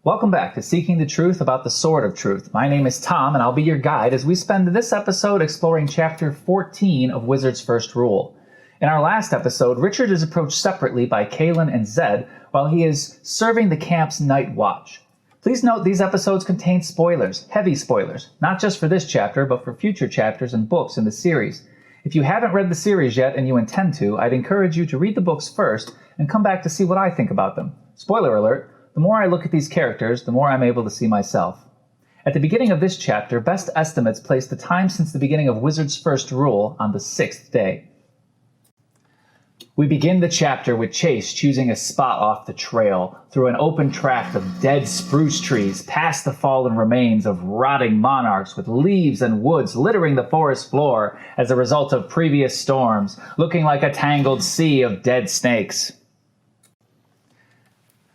Welcome back to Seeking the Truth about the Sword of Truth. My name is Tom, and I'll be your guide as we spend this episode exploring Chapter 14 of Wizard's First Rule. In our last episode, Richard is approached separately by Kahlan and Zedd while he is serving the camp's night watch. Please note these episodes contain spoilers, heavy spoilers, not just for this chapter, but for future chapters and books in the series. If you haven't read the series yet and you intend to, I'd encourage you to read the books first and come back to see what I think about them. Spoiler alert, the more I look at these characters, the more I'm able to see myself. At the beginning of this chapter, best estimates place the time since the beginning of Wizard's First Rule on the 6th day. We begin the chapter with Chase choosing a spot off the trail, through an open tract of dead spruce trees, past the fallen remains of rotting monarchs with leaves and woods littering the forest floor as a result of previous storms, looking like a tangled sea of dead snakes.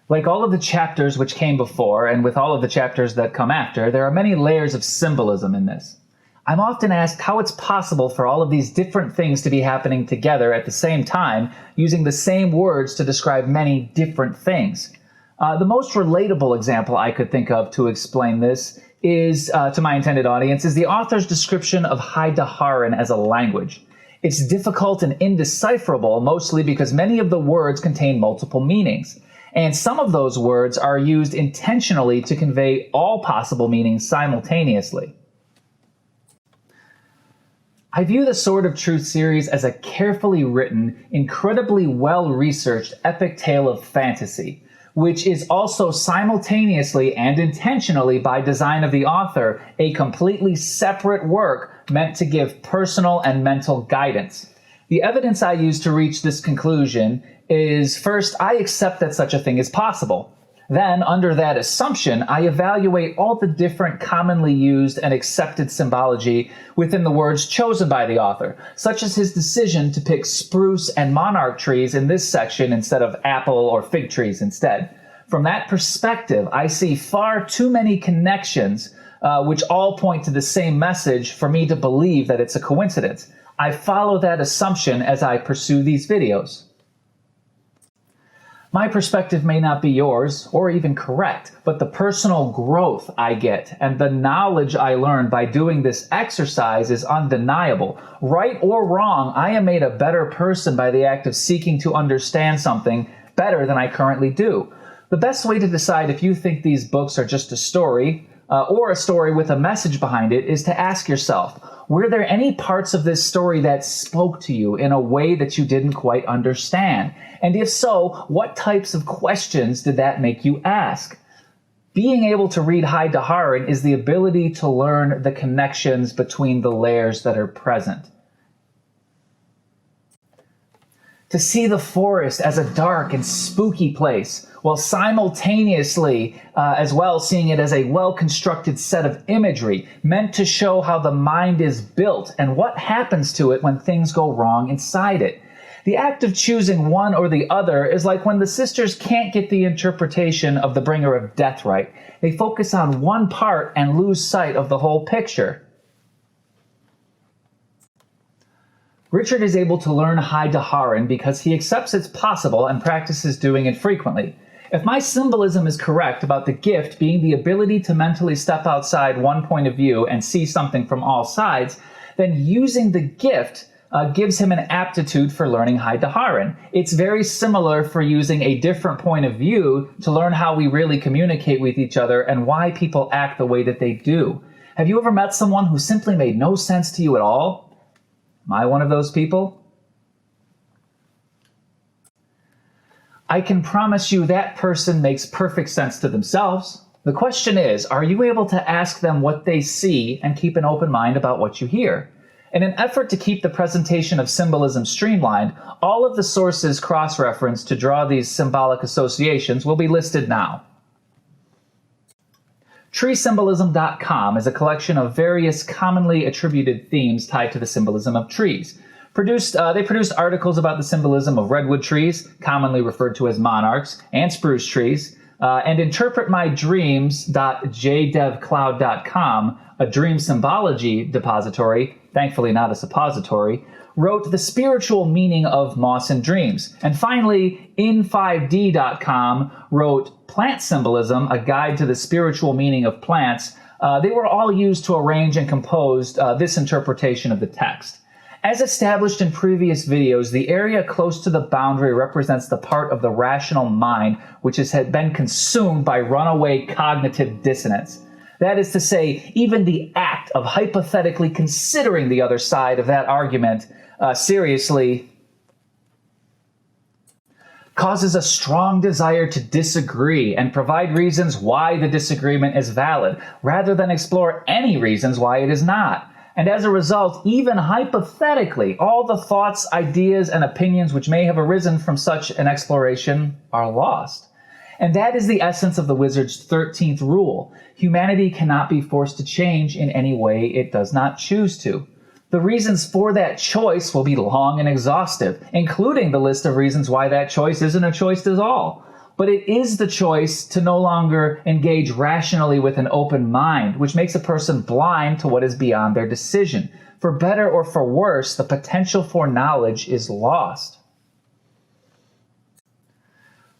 Like all of the chapters which came before, and with all of the chapters that come after, there are many layers of symbolism in this. I'm often asked how it's possible for all of these different things to be happening together at the same time, using the same words to describe many different things. The most relatable example I could think of to explain this is, to my intended audience, is the author's description of High Daharan as a language. It's difficult and indecipherable, mostly because many of the words contain multiple meanings. And some of those words are used intentionally to convey all possible meanings simultaneously. I view the Sword of Truth series as a carefully written, incredibly well-researched epic tale of fantasy, which is also simultaneously and intentionally, by design of the author, a completely separate work meant to give personal and mental guidance. The evidence I use to reach this conclusion is, first, I accept that such a thing is possible. Then, under that assumption, I evaluate all the different commonly used and accepted symbology within the words chosen by the author, such as his decision to pick spruce and monarch trees in this section instead of apple or fig trees instead. From that perspective, I see far too many connections which all point to the same message for me to believe that it's a coincidence. I follow that assumption as I pursue these videos. My perspective may not be yours, or even correct, but the personal growth I get and the knowledge I learn by doing this exercise is undeniable. Right or wrong, I am made a better person by the act of seeking to understand something better than I currently do. The best way to decide if you think these books are just a story, or a story with a message behind it, is to ask yourself, were there any parts of this story that spoke to you in a way that you didn't quite understand? And if so, what types of questions did that make you ask? Being able to read High Daharan is the ability to learn the connections between the layers that are present. To see the forest as a dark and spooky place, while simultaneously as well seeing it as a well-constructed set of imagery meant to show how the mind is built and what happens to it when things go wrong inside it. The act of choosing one or the other is like when the sisters can't get the interpretation of the bringer of death right. They focus on one part and lose sight of the whole picture. Richard is able to learn High Daharan because he accepts it's possible and practices doing it frequently. If my symbolism is correct about the gift being the ability to mentally step outside one point of view and see something from all sides, then using the gift gives him an aptitude for learning High Daharan. It's very similar for using a different point of view to learn how we really communicate with each other and why people act the way that they do. Have you ever met someone who simply made no sense to you at all? Am I one of those people? I can promise you that person makes perfect sense to themselves. The question is, are you able to ask them what they see and keep an open mind about what you hear? In an effort to keep the presentation of symbolism streamlined, all of the sources cross-referenced to draw these symbolic associations will be listed now. TreeSymbolism.com is a collection of various commonly attributed themes tied to the symbolism of trees. They produced articles about the symbolism of redwood trees, commonly referred to as monarchs, and spruce trees, and InterpretMyDreams.jdevcloud.com, a dream symbology depository, thankfully not a suppository, wrote The Spiritual Meaning of Moss and Dreams. And finally, in5d.com wrote Plant Symbolism, A Guide to the Spiritual Meaning of Plants. They were all used to arrange and compose this interpretation of the text. As established in previous videos, the area close to the boundary represents the part of the rational mind which has been consumed by runaway cognitive dissonance. That is to say, even the act of hypothetically considering the other side of that argument seriously causes a strong desire to disagree and provide reasons why the disagreement is valid, rather than explore any reasons why it is not. And as a result, even hypothetically, all the thoughts, ideas, and opinions which may have arisen from such an exploration are lost. And that is the essence of the wizard's 13th rule. Humanity cannot be forced to change in any way it does not choose to. The reasons for that choice will be long and exhaustive, including the list of reasons why that choice isn't a choice at all. But it is the choice to no longer engage rationally with an open mind, which makes a person blind to what is beyond their decision. For better or for worse, the potential for knowledge is lost.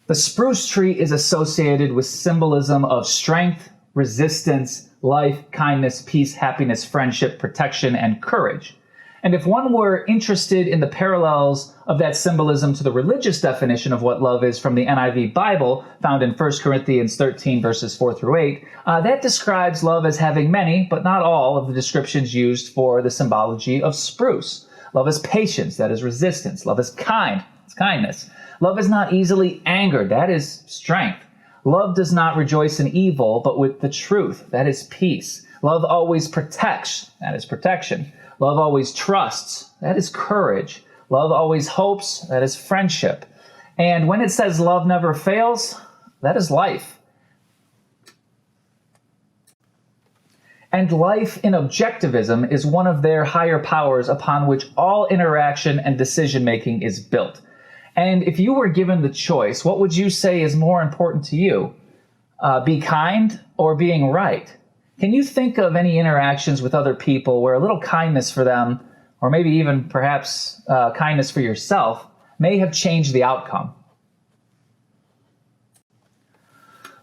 The spruce tree is associated with symbolism of strength, resistance, life, kindness, peace, happiness, friendship, protection, and courage. And if one were interested in the parallels of that symbolism to the religious definition of what love is from the NIV Bible, found in 1 Corinthians 13, verses 4 through 8, that describes love as having many, but not all, of the descriptions used for the symbology of spruce. Love is patience, that is resistance. Love is kind, it's kindness. Love is not easily angered, that is strength. Love does not rejoice in evil, but with the truth, that is peace. Love always protects, that is protection. Love always trusts, that is courage. Love always hopes, that is friendship. And when it says love never fails, that is life. And life in objectivism is one of their higher powers upon which all interaction and decision-making is built. And if you were given the choice, what would you say is more important to you? Be kind or being right? Can you think of any interactions with other people where a little kindness for them, or maybe even perhaps kindness for yourself, may have changed the outcome?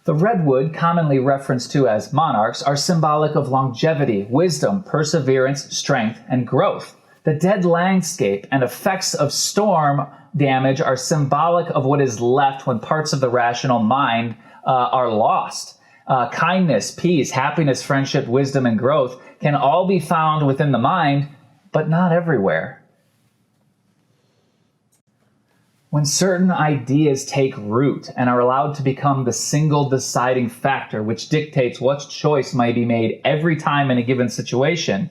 The redwood, commonly referenced to as monarchs, are symbolic of longevity, wisdom, perseverance, strength, and growth. The dead landscape and effects of storm damage are symbolic of what is left when parts of the rational mind are lost. Kindness, peace, happiness, friendship, wisdom, and growth can all be found within the mind, but not everywhere. When certain ideas take root and are allowed to become the single deciding factor which dictates what choice might be made every time in a given situation,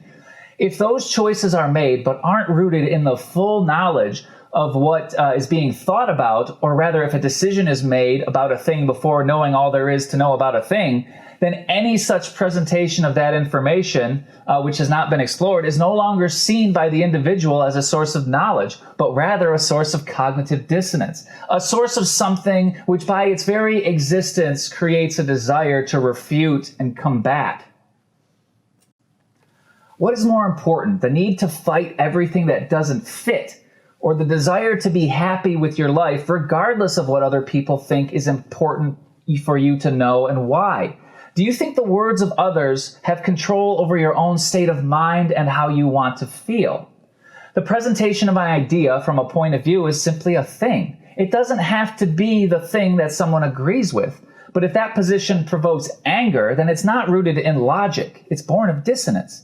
if those choices are made but aren't rooted in the full knowledge of what is being thought about, or rather if a decision is made about a thing before knowing all there is to know about a thing, then any such presentation of that information, which has not been explored, is no longer seen by the individual as a source of knowledge, but rather a source of cognitive dissonance, a source of something which by its very existence creates a desire to refute and combat. What is more important, the need to fight everything that doesn't fit, or the desire to be happy with your life regardless of what other people think is important for you to know and why? Do you think the words of others have control over your own state of mind and how you want to feel? The presentation of an idea from a point of view is simply a thing. It doesn't have to be the thing that someone agrees with. But if that position provokes anger, then it's not rooted in logic. It's born of dissonance.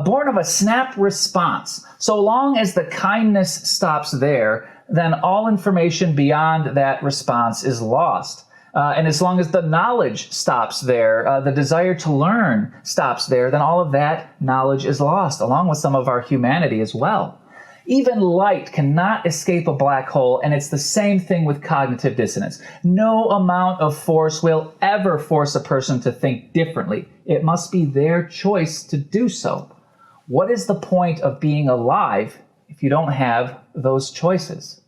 Born of a snap response. So long as the kindness stops there, then all information beyond that response is lost. And as long as the knowledge stops there, the desire to learn stops there, then all of that knowledge is lost, along with some of our humanity as well. Even light cannot escape a black hole, and it's the same thing with cognitive dissonance. No amount of force will ever force a person to think differently. It must be their choice to do so. What is the point of being alive if you don't have those choices?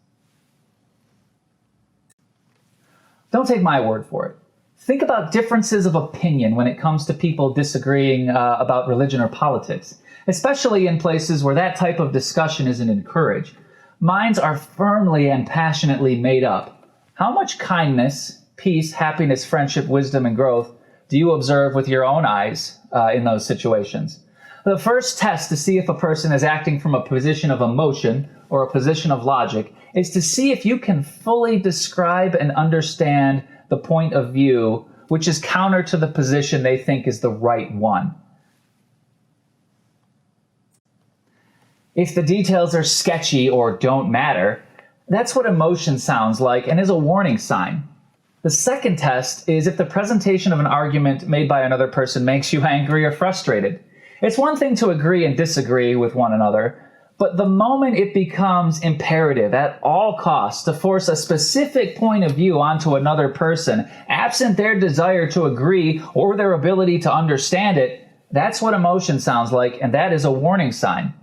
Don't take my word for it. Think about differences of opinion when it comes to people disagreeing about religion or politics, especially in places where that type of discussion isn't encouraged. Minds are firmly and passionately made up. How much kindness, peace, happiness, friendship, wisdom, and growth do you observe with your own eyes in those situations? The first test to see if a person is acting from a position of emotion or a position of logic is to see if you can fully describe and understand the point of view which is counter to the position they think is the right one. If the details are sketchy or don't matter, that's what emotion sounds like and is a warning sign. The second test is if the presentation of an argument made by another person makes you angry or frustrated. It's one thing to agree and disagree with one another, but the moment it becomes imperative at all costs to force a specific point of view onto another person, absent their desire to agree or their ability to understand it, that's what emotion sounds like, and that is a warning sign.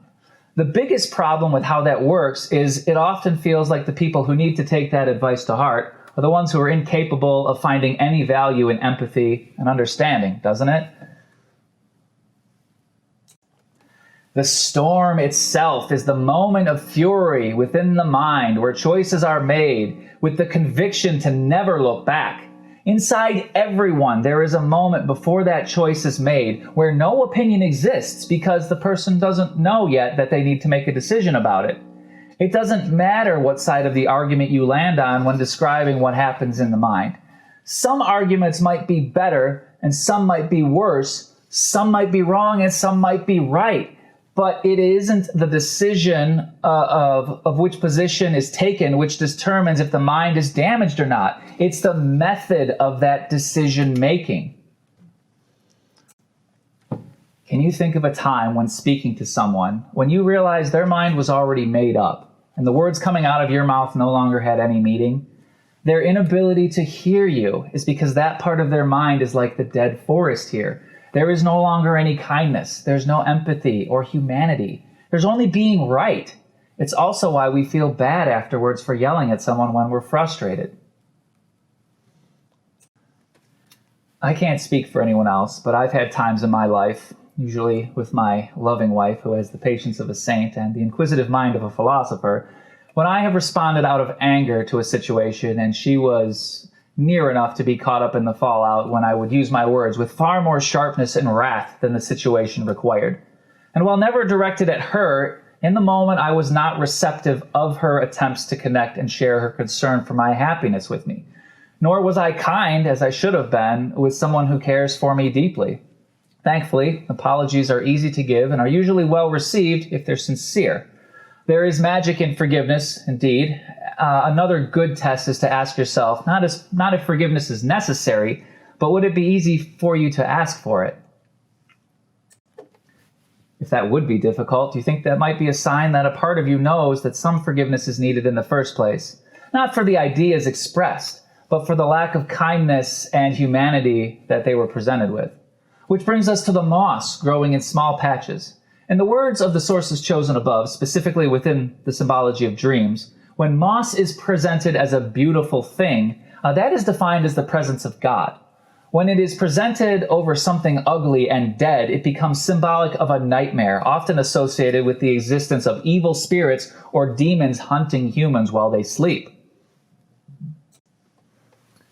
The biggest problem with how that works is it often feels like the people who need to take that advice to heart are the ones who are incapable of finding any value in empathy and understanding, doesn't it? The storm itself is the moment of fury within the mind where choices are made with the conviction to never look back. Inside everyone, there is a moment before that choice is made where no opinion exists because the person doesn't know yet that they need to make a decision about it. It doesn't matter what side of the argument you land on when describing what happens in the mind. Some arguments might be better and some might be worse. Some might be wrong and some might be right. But it isn't the decision of which position is taken which determines if the mind is damaged or not. It's the method of that decision making. Can you think of a time when speaking to someone when you realized their mind was already made up and the words coming out of your mouth no longer had any meaning? Their inability to hear you is because that part of their mind is like the dead forest here. There is no longer any kindness. There's no empathy or humanity. There's only being right. It's also why we feel bad afterwards for yelling at someone when we're frustrated. I can't speak for anyone else, but I've had times in my life, usually with my loving wife who has the patience of a saint and the inquisitive mind of a philosopher, when I have responded out of anger to a situation and she was near enough to be caught up in the fallout when I would use my words with far more sharpness and wrath than the situation required. And while never directed at her, in the moment I was not receptive of her attempts to connect and share her concern for my happiness with me. Nor was I kind, as I should have been, with someone who cares for me deeply. Thankfully, apologies are easy to give and are usually well received if they're sincere. There is magic in forgiveness, indeed. Another good test is to ask yourself, not if forgiveness is necessary, but would it be easy for you to ask for it? If that would be difficult, do you think that might be a sign that a part of you knows that some forgiveness is needed in the first place? Not for the ideas expressed, but for the lack of kindness and humanity that they were presented with. Which brings us to the moss growing in small patches. In the words of the sources chosen above, specifically within the symbology of dreams, when moss is presented as a beautiful thing, that is defined as the presence of God. When it is presented over something ugly and dead, it becomes symbolic of a nightmare, often associated with the existence of evil spirits or demons hunting humans while they sleep.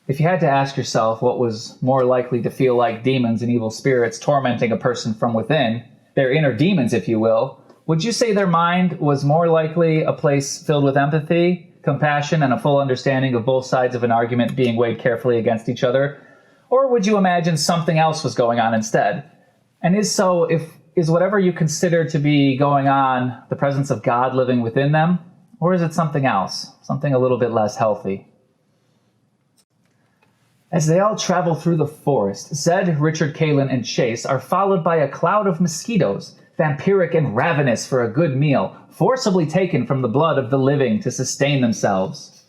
If you had to ask yourself what was more likely to feel like demons and evil spirits tormenting a person from within, their inner demons, if you will, would you say their mind was more likely a place filled with empathy, compassion, and a full understanding of both sides of an argument being weighed carefully against each other? Or would you imagine something else was going on instead? And is whatever you consider to be going on the presence of God living within them? Or is it something else, something a little bit less healthy? As they all travel through the forest, Zedd, Richard, Kahlan, and Chase are followed by a cloud of mosquitoes, vampyric and ravenous for a good meal, forcibly taken from the blood of the living to sustain themselves.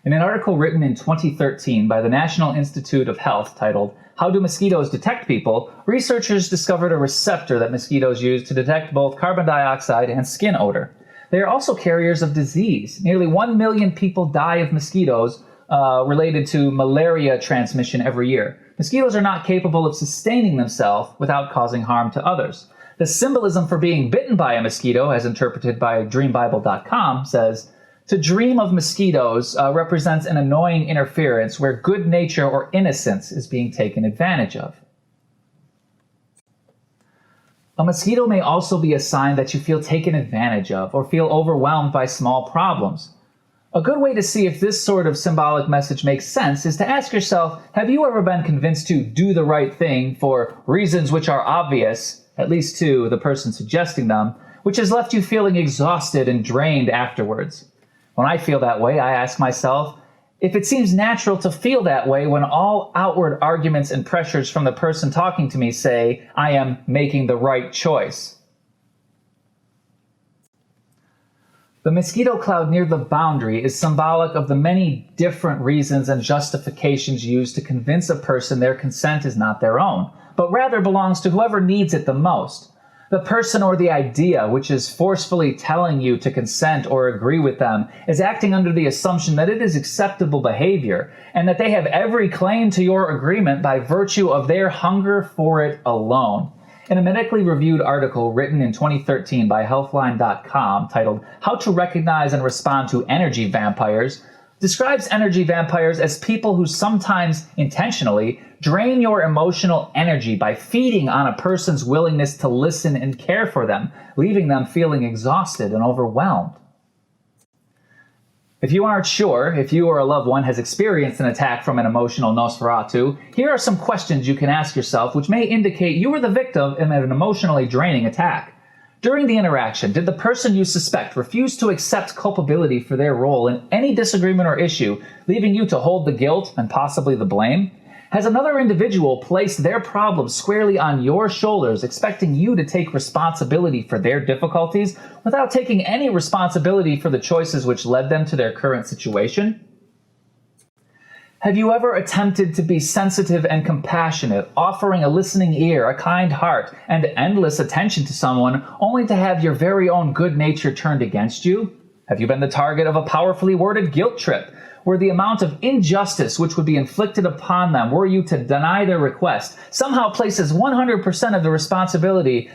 In an article written in 2013 by the National Institute of Health titled, "How Do Mosquitoes Detect People?", researchers discovered a receptor that mosquitoes use to detect both carbon dioxide and skin odor. They are also carriers of disease. Nearly 1 million people die of mosquitoes related to malaria transmission every year. Mosquitoes are not capable of sustaining themselves without causing harm to others. The symbolism for being bitten by a mosquito, as interpreted by dreambible.com, says, to dream of mosquitoes represents an annoying interference where good nature or innocence is being taken advantage of. A mosquito may also be a sign that you feel taken advantage of or feel overwhelmed by small problems. A good way to see if this sort of symbolic message makes sense is to ask yourself, have you ever been convinced to do the right thing for reasons which are obvious, at least to the person suggesting them, which has left you feeling exhausted and drained afterwards? When I feel that way, I ask myself if it seems natural to feel that way when all outward arguments and pressures from the person talking to me say I am making the right choice. The mosquito cloud near the boundary is symbolic of the many different reasons and justifications used to convince a person their consent is not their own, but rather belongs to whoever needs it the most. The person or the idea which is forcefully telling you to consent or agree with them is acting under the assumption that it is acceptable behavior and that they have every claim to your agreement by virtue of their hunger for it alone. In a medically reviewed article written in 2013 by Healthline.com titled How to Recognize and Respond to Energy Vampires, describes energy vampires as people who sometimes intentionally drain your emotional energy by feeding on a person's willingness to listen and care for them, leaving them feeling exhausted and overwhelmed. If you aren't sure if you or a loved one has experienced an attack from an emotional Nosferatu, here are some questions you can ask yourself which may indicate you were the victim of an emotionally draining attack. During the interaction, did the person you suspect refuse to accept culpability for their role in any disagreement or issue, leaving you to hold the guilt and possibly the blame? Has another individual placed their problems squarely on your shoulders, expecting you to take responsibility for their difficulties without taking any responsibility for the choices which led them to their current situation? Have you ever attempted to be sensitive and compassionate, offering a listening ear, a kind heart, and endless attention to someone, only to have your very own good nature turned against you? Have you been the target of a powerfully worded guilt trip, where the amount of injustice which would be inflicted upon them were you to deny their request somehow places 100% of the responsibility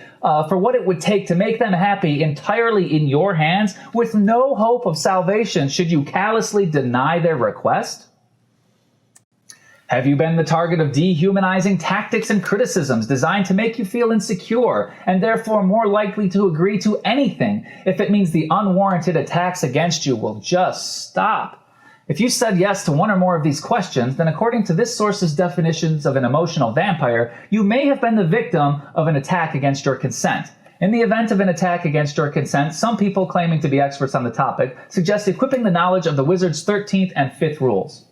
for what it would take to make them happy entirely in your hands, with no hope of salvation should you callously deny their request? Have you been the target of dehumanizing tactics and criticisms designed to make you feel insecure and therefore more likely to agree to anything if it means the unwarranted attacks against you will just stop? If you said yes to one or more of these questions, then according to this source's definitions of an emotional vampire, you may have been the victim of an attack against your consent. In the event of an attack against your consent, some people claiming to be experts on the topic suggest equipping the knowledge of the wizard's 13th and 5th rules.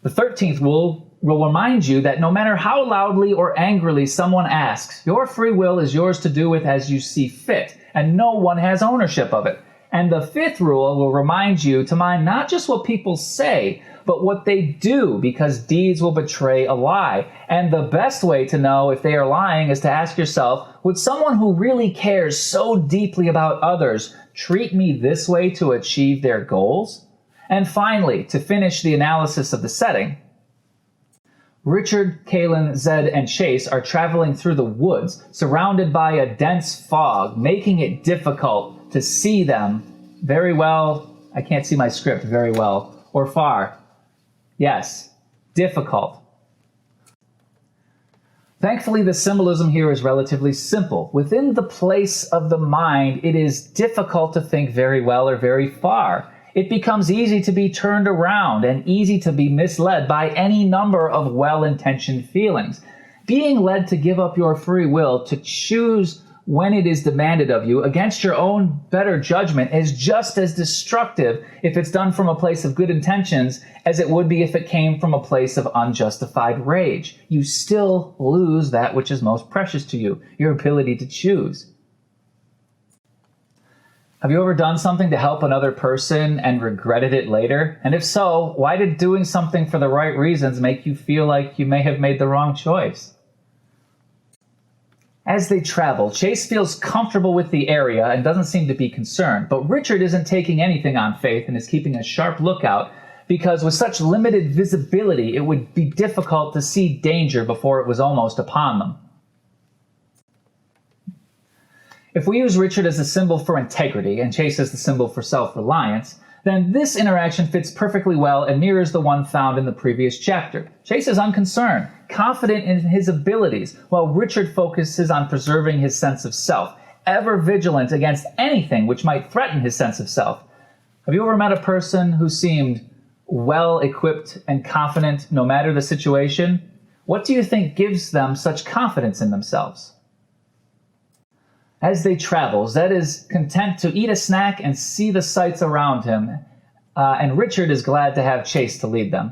The 13th rule will remind you that no matter how loudly or angrily someone asks, your free will is yours to do with as you see fit, and no one has ownership of it. And the 5th rule will remind you to mind not just what people say, but what they do, because deeds will betray a lie. And the best way to know if they are lying is to ask yourself, would someone who really cares so deeply about others treat me this way to achieve their goals? And finally, to finish the analysis of the setting, Richard, Kahlan, Zedd, and Chase are traveling through the woods, surrounded by a dense fog, making it difficult to see them very well. I can't see my script very well, or far. Yes, difficult. Thankfully, the symbolism here is relatively simple. Within the place of the mind, it is difficult to think very well or very far. It becomes easy to be turned around and easy to be misled by any number of well-intentioned feelings. Being led to give up your free will to choose when it is demanded of you against your own better judgment is just as destructive if it's done from a place of good intentions as it would be if it came from a place of unjustified rage. You still lose that which is most precious to you, your ability to choose. Have you ever done something to help another person and regretted it later? And if so, why did doing something for the right reasons make you feel like you may have made the wrong choice? As they travel, Chase feels comfortable with the area and doesn't seem to be concerned, but Richard isn't taking anything on faith and is keeping a sharp lookout because with such limited visibility, it would be difficult to see danger before it was almost upon them. If we use Richard as a symbol for integrity and Chase as the symbol for self-reliance, then this interaction fits perfectly well and mirrors the one found in the previous chapter. Chase is unconcerned, confident in his abilities, while Richard focuses on preserving his sense of self, ever vigilant against anything which might threaten his sense of self. Have you ever met a person who seemed well-equipped and confident no matter the situation? What do you think gives them such confidence in themselves? As they travel, Zedd is content to eat a snack and see the sights around him, and Richard is glad to have Chase to lead them.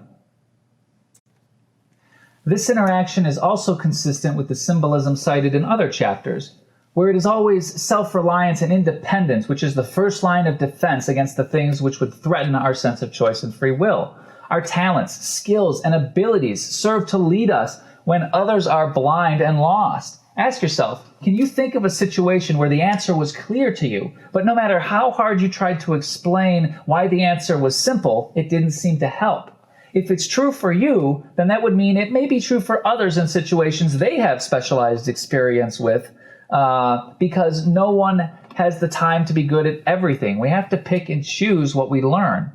This interaction is also consistent with the symbolism cited in other chapters, where it is always self-reliance and independence which is the first line of defense against the things which would threaten our sense of choice and free will. Our talents, skills, and abilities serve to lead us when others are blind and lost. Ask yourself, can you think of a situation where the answer was clear to you, but no matter how hard you tried to explain why the answer was simple, it didn't seem to help? If it's true for you, then that would mean it may be true for others in situations they have specialized experience with, because no one has the time to be good at everything. We have to pick and choose what we learn.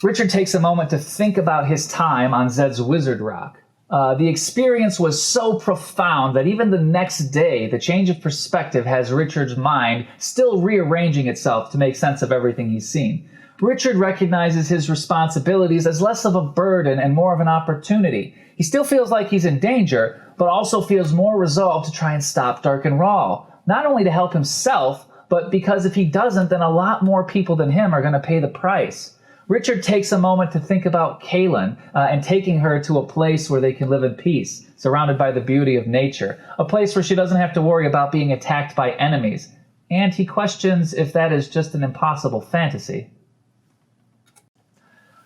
Richard takes a moment to think about his time on Zedd's Wizard Rock. The experience was so profound that even the next day, the change of perspective has Richard's mind still rearranging itself to make sense of everything he's seen. Richard recognizes his responsibilities as less of a burden and more of an opportunity. He still feels like he's in danger, but also feels more resolved to try and stop Dark and Raw, not only to help himself, but because if he doesn't, then a lot more people than him are going to pay the price. Richard takes a moment to think about Kahlan and taking her to a place where they can live in peace, surrounded by the beauty of nature, a place where she doesn't have to worry about being attacked by enemies. And he questions if that is just an impossible fantasy.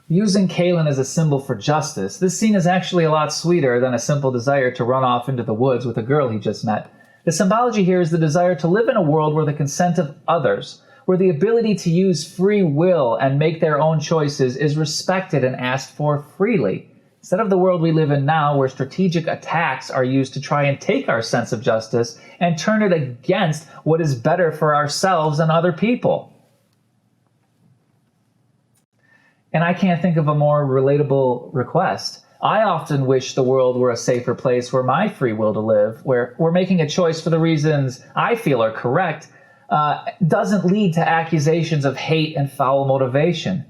Using Kahlan as a symbol for justice, this scene is actually a lot sweeter than a simple desire to run off into the woods with a girl he just met. The symbology here is the desire to live in a world where the consent of others, where the ability to use free will and make their own choices is respected and asked for freely, instead of the world we live in now where strategic attacks are used to try and take our sense of justice and turn it against what is better for ourselves and other people. And I can't think of a more relatable request. I often wish the world were a safer place where my free will to live, where we're making a choice for the reasons I feel are correct, doesn't lead to accusations of hate and foul motivation.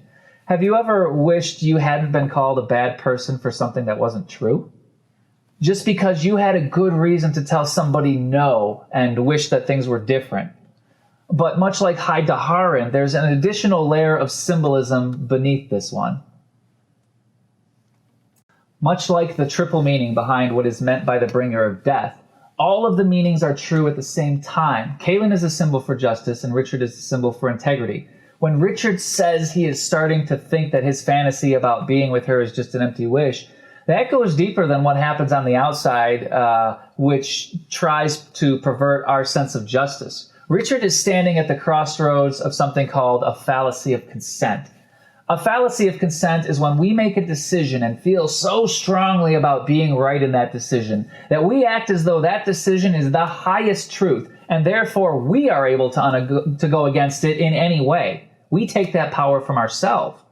Have you ever wished you hadn't been called a bad person for something that wasn't true? Just because you had a good reason to tell somebody no and wish that things were different. But much like Daharan, there's an additional layer of symbolism beneath this one. Much like the triple meaning behind what is meant by the bringer of death, all of the meanings are true at the same time. Kahlan is a symbol for justice, and Richard is a symbol for integrity. When Richard says he is starting to think that his fantasy about being with her is just an empty wish, that goes deeper than what happens on the outside, which tries to pervert our sense of justice. Richard is standing at the crossroads of something called a fallacy of consent. A fallacy of consent is when we make a decision and feel so strongly about being right in that decision that we act as though that decision is the highest truth, and therefore we are able to go against it in any way. We take that power from ourselves.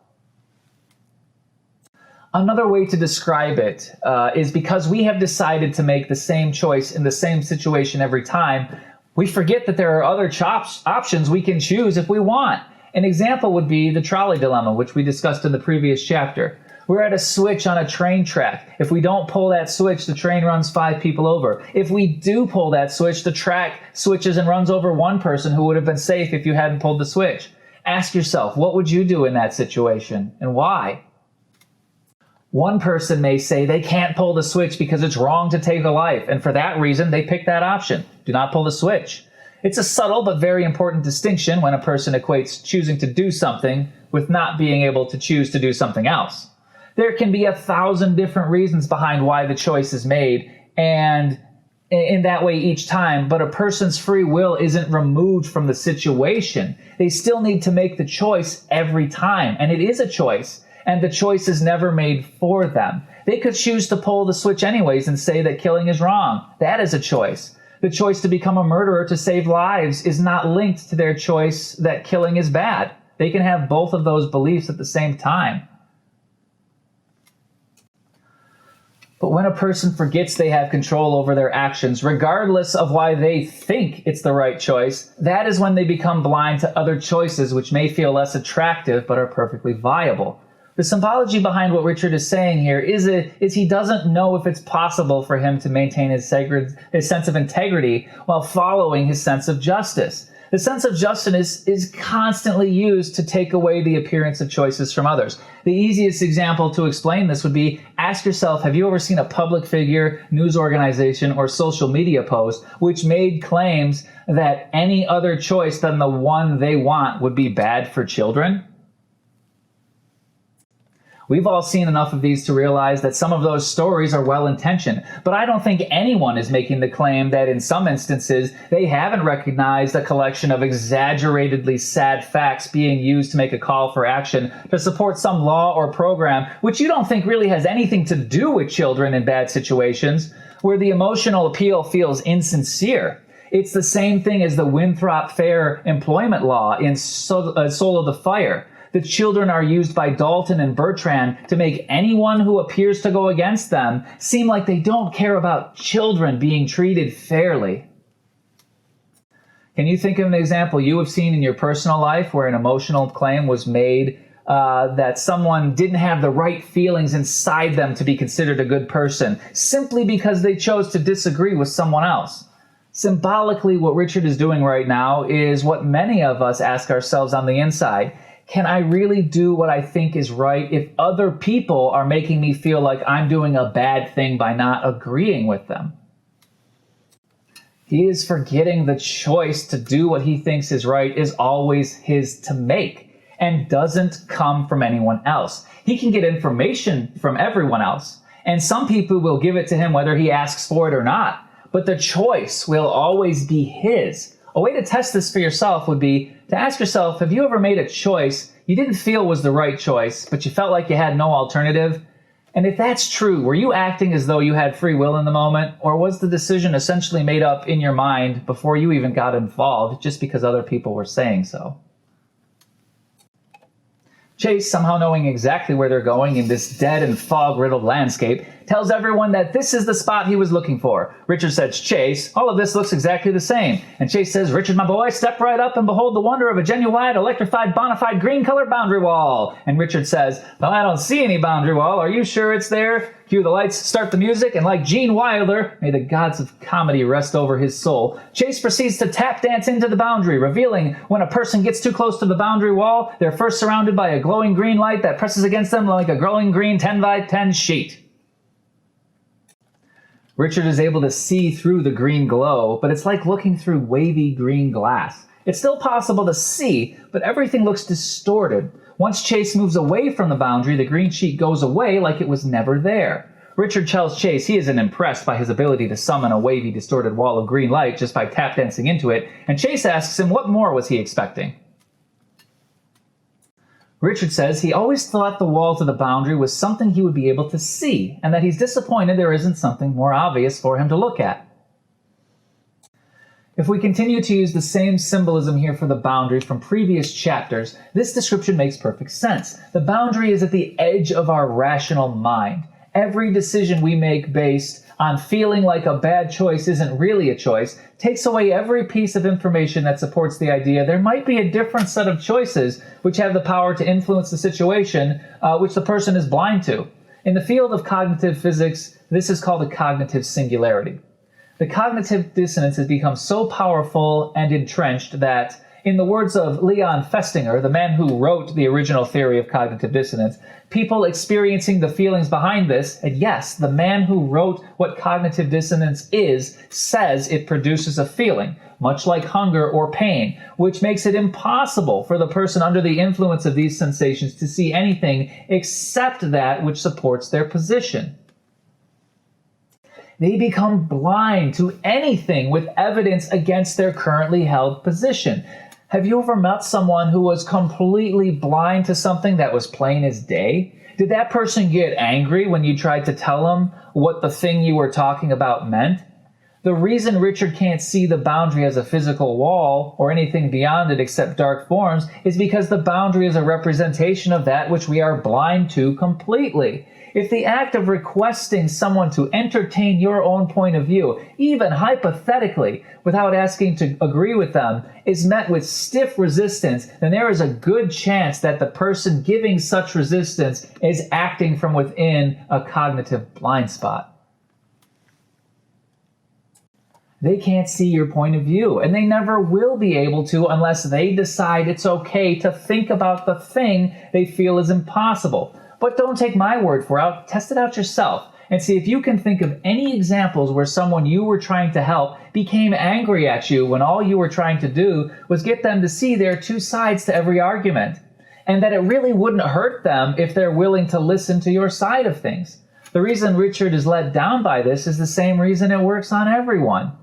Another way to describe it is because we have decided to make the same choice in the same situation every time, we forget that there are other options we can choose if we want. An example would be the trolley dilemma, which we discussed in the previous chapter. We're at a switch on a train track. If we don't pull that switch, the train runs 5 people over. If we do pull that switch, the track switches and runs over 1 person who would have been safe if you hadn't pulled the switch. Ask yourself, what would you do in that situation and why? One person may say they can't pull the switch because it's wrong to take a life, and for that reason, they pick that option. Do not pull the switch. It's a subtle but very important distinction when a person equates choosing to do something with not being able to choose to do something else. There can be 1,000 different reasons behind why the choice is made, and in that way each time, but a person's free will isn't removed from the situation. They still need to make the choice every time, and it is a choice, and the choice is never made for them. They could choose to pull the switch anyways and say that killing is wrong. That is a choice. The choice to become a murderer to save lives is not linked to their choice that killing is bad. They can have both of those beliefs at the same time. But when a person forgets they have control over their actions, regardless of why they think it's the right choice, that is when they become blind to other choices which may feel less attractive but are perfectly viable. The symbology behind what Richard is saying here is he doesn't know if it's possible for him to maintain his sense of integrity while following his sense of justice. The sense of justice is constantly used to take away the appearance of choices from others. The easiest example to explain this would be, ask yourself, have you ever seen a public figure, news organization, or social media post which made claims that any other choice than the one they want would be bad for children? We've all seen enough of these to realize that some of those stories are well-intentioned, but I don't think anyone is making the claim that in some instances they haven't recognized a collection of exaggeratedly sad facts being used to make a call for action to support some law or program which you don't think really has anything to do with children in bad situations, where the emotional appeal feels insincere. It's the same thing as the Winthrop Fair employment law in Soul of the Fire. The children are used by Dalton and Bertrand to make anyone who appears to go against them seem like they don't care about children being treated fairly. Can you think of an example you have seen in your personal life where an emotional claim was made that someone didn't have the right feelings inside them to be considered a good person simply because they chose to disagree with someone else? Symbolically, what Richard is doing right now is what many of us ask ourselves on the inside. Can I really do what I think is right if other people are making me feel like I'm doing a bad thing by not agreeing with them? He is forgetting the choice to do what he thinks is right is always his to make and doesn't come from anyone else. He can get information from everyone else, and some people will give it to him whether he asks for it or not, but the choice will always be his. A way to test this for yourself would be to ask yourself, have you ever made a choice you didn't feel was the right choice, but you felt like you had no alternative? And if that's true, were you acting as though you had free will in the moment, or was the decision essentially made up in your mind before you even got involved just because other people were saying so? Chase, somehow knowing exactly where they're going in this dead and fog-riddled landscape, tells everyone that this is the spot he was looking for. Richard says, Chase, all of this looks exactly the same. And Chase says, Richard, my boy, step right up and behold the wonder of a genuine, electrified, bona fide, green-colored boundary wall. And Richard says, well, I don't see any boundary wall. Are you sure it's there? Cue the lights, start the music, and like Gene Wilder, may the gods of comedy rest over his soul, Chase proceeds to tap dance into the boundary, revealing when a person gets too close to the boundary wall, they're first surrounded by a glowing green light that presses against them like a glowing green 10 by 10 sheet. Richard is able to see through the green glow, but it's like looking through wavy green glass. It's still possible to see, but everything looks distorted. Once Chase moves away from the boundary, the green sheet goes away like it was never there. Richard tells Chase he isn't impressed by his ability to summon a wavy, distorted wall of green light just by tap dancing into it, and Chase asks him what more was he expecting. Richard says he always thought the wall to the boundary was something he would be able to see, and that he's disappointed there isn't something more obvious for him to look at. If we continue to use the same symbolism here for the boundary from previous chapters, this description makes perfect sense. The boundary is at the edge of our rational mind. Every decision we make based on feeling like a bad choice isn't really a choice takes away every piece of information that supports the idea there might be a different set of choices which have the power to influence the situation which the person is blind to. In the field of cognitive physics, this is called a cognitive singularity. The cognitive dissonance has become so powerful and entrenched that, in the words of Leon Festinger, the man who wrote the original theory of cognitive dissonance, people experiencing the feelings behind this, and yes, the man who wrote what cognitive dissonance is, says it produces a feeling, much like hunger or pain, which makes it impossible for the person under the influence of these sensations to see anything except that which supports their position. They become blind to anything with evidence against their currently held position. Have you ever met someone who was completely blind to something that was plain as day? Did that person get angry when you tried to tell them what the thing you were talking about meant? The reason Richard can't see the boundary as a physical wall or anything beyond it except dark forms is because the boundary is a representation of that which we are blind to completely. If the act of requesting someone to entertain your own point of view, even hypothetically, without asking to agree with them, is met with stiff resistance, then there is a good chance that the person giving such resistance is acting from within a cognitive blind spot. They can't see your point of view, and they never will be able to unless they decide it's okay to think about the thing they feel is impossible. But don't take my word for it. Test it out yourself and see if you can think of any examples where someone you were trying to help became angry at you when all you were trying to do was get them to see there are two sides to every argument, and that it really wouldn't hurt them if they're willing to listen to your side of things. The reason Richard is let down by this is the same reason it works on everyone.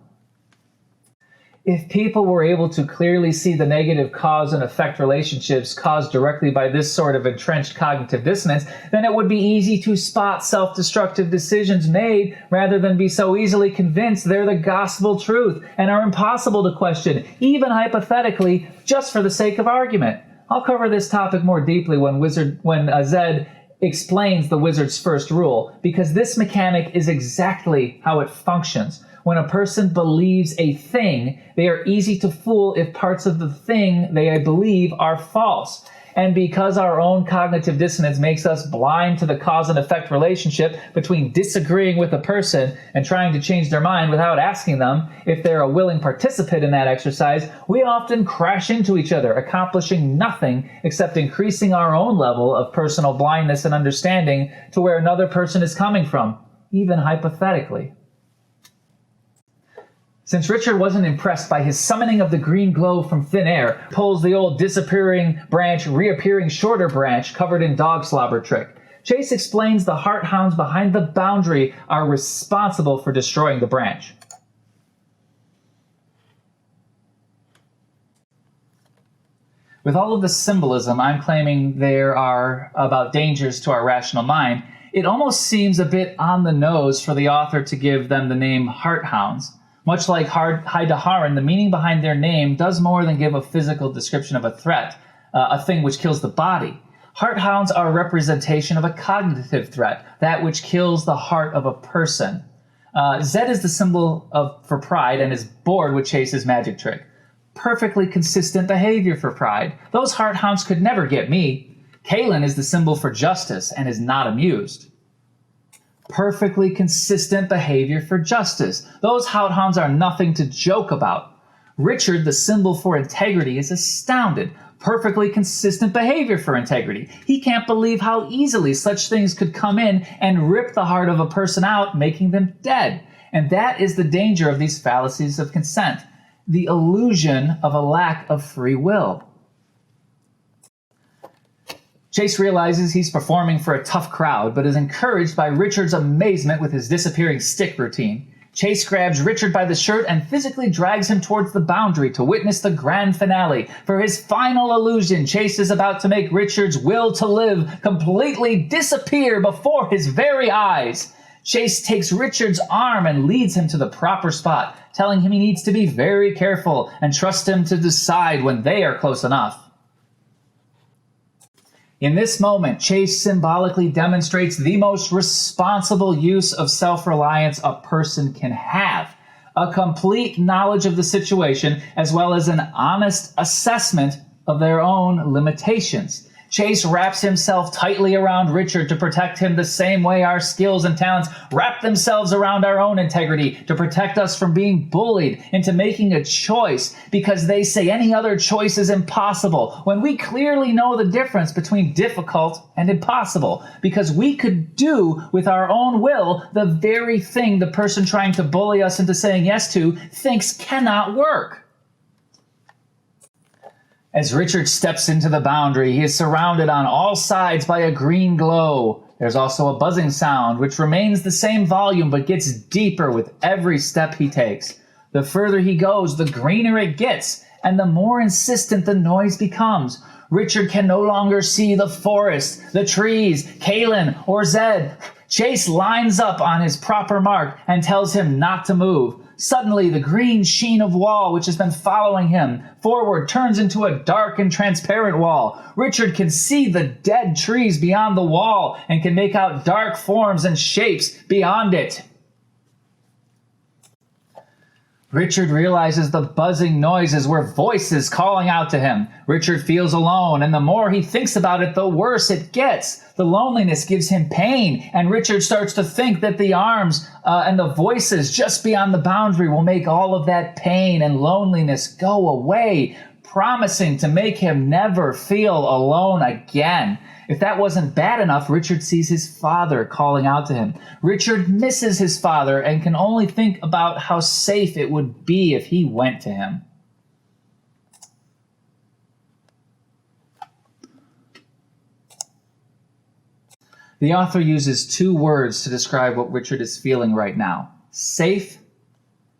If people were able to clearly see the negative cause and effect relationships caused directly by this sort of entrenched cognitive dissonance, then it would be easy to spot self-destructive decisions made rather than be so easily convinced they're the gospel truth and are impossible to question, even hypothetically, just for the sake of argument. I'll cover this topic more deeply when Zedd explains the wizard's first rule, because this mechanic is exactly how it functions. When a person believes a thing, they are easy to fool if parts of the thing they believe are false. And because our own cognitive dissonance makes us blind to the cause and effect relationship between disagreeing with a person and trying to change their mind without asking them if they're a willing participant in that exercise, we often crash into each other, accomplishing nothing except increasing our own level of personal blindness and understanding to where another person is coming from, even hypothetically. Since Richard wasn't impressed by his summoning of the green glow from thin air, pulls the old disappearing branch, reappearing shorter branch covered in dog slobber trick, Chase explains the heart hounds behind the boundary are responsible for destroying the branch. With all of the symbolism I'm claiming there are about dangers to our rational mind, it almost seems a bit on the nose for the author to give them the name heart hounds. Much like Haidaharan, the meaning behind their name does more than give a physical description of a threat, a thing which kills the body. Heart hounds are a representation of a cognitive threat, that which kills the heart of a person. Zedd is the symbol for pride and is bored with Chase's magic trick. Perfectly consistent behavior for pride. Those heart hounds could never get me. Kahlan is the symbol for justice and is not amused. Perfectly consistent behavior for justice. Those hounds are nothing to joke about. Richard, the symbol for integrity, is astounded. Perfectly consistent behavior for integrity. He can't believe how easily such things could come in and rip the heart of a person out, making them dead. And that is the danger of these fallacies of consent. The illusion of a lack of free will. Chase realizes he's performing for a tough crowd, but is encouraged by Richard's amazement with his disappearing stick routine. Chase grabs Richard by the shirt and physically drags him towards the boundary to witness the grand finale. For his final illusion, Chase is about to make Richard's will to live completely disappear before his very eyes. Chase takes Richard's arm and leads him to the proper spot, telling him he needs to be very careful and trust him to decide when they are close enough. In this moment, Chase symbolically demonstrates the most responsible use of self-reliance a person can have. A complete knowledge of the situation, as well as an honest assessment of their own limitations. Chase wraps himself tightly around Richard to protect him the same way our skills and talents wrap themselves around our own integrity to protect us from being bullied into making a choice because they say any other choice is impossible, when we clearly know the difference between difficult and impossible, because we could do with our own will the very thing the person trying to bully us into saying yes to thinks cannot work. As Richard steps into the boundary, he is surrounded on all sides by a green glow. There's also a buzzing sound, which remains the same volume but gets deeper with every step he takes. The further he goes, the greener it gets, and the more insistent the noise becomes. Richard can no longer see the forest, the trees, Kahlan, or Zedd. Chase lines up on his proper mark and tells him not to move. Suddenly, the green sheen of wall, which has been following him forward, turns into a dark and transparent wall. Richard can see the dead trees beyond the wall and can make out dark forms and shapes beyond it. Richard realizes the buzzing noises were voices calling out to him. Richard feels alone, and the more he thinks about it, the worse it gets. The loneliness gives him pain, and Richard starts to think that the arms and the voices just beyond the boundary will make all of that pain and loneliness go away, promising to make him never feel alone again. If that wasn't bad enough, Richard sees his father calling out to him. Richard misses his father and can only think about how safe it would be if he went to him. The author uses two words to describe what Richard is feeling right now: safe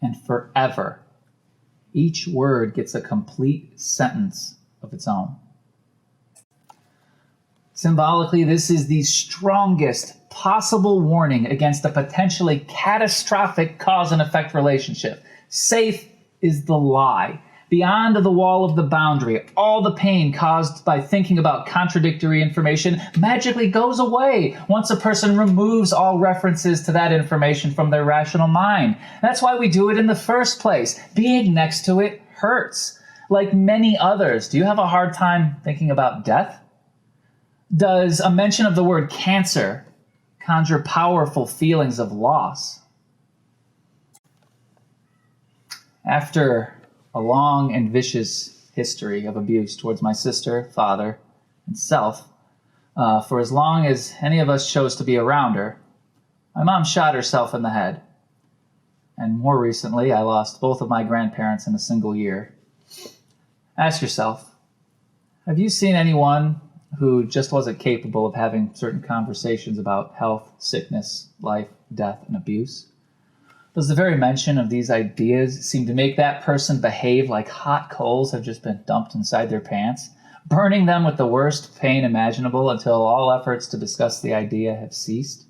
and forever. Each word gets a complete sentence of its own. Symbolically, this is the strongest possible warning against a potentially catastrophic cause and effect relationship. Safe is the lie. Beyond the wall of the boundary, all the pain caused by thinking about contradictory information magically goes away once a person removes all references to that information from their rational mind. That's why we do it in the first place. Being next to it hurts. Like many others, do you have a hard time thinking about death? Does a mention of the word cancer conjure powerful feelings of loss? After a long and vicious history of abuse towards my sister, father, and self, for as long as any of us chose to be around her, my mom shot herself in the head. And more recently, I lost both of my grandparents in a single year. Ask yourself, have you seen anyone who just wasn't capable of having certain conversations about health, sickness, life, death, and abuse? Does the very mention of these ideas seem to make that person behave like hot coals have just been dumped inside their pants, burning them with the worst pain imaginable until all efforts to discuss the idea have ceased?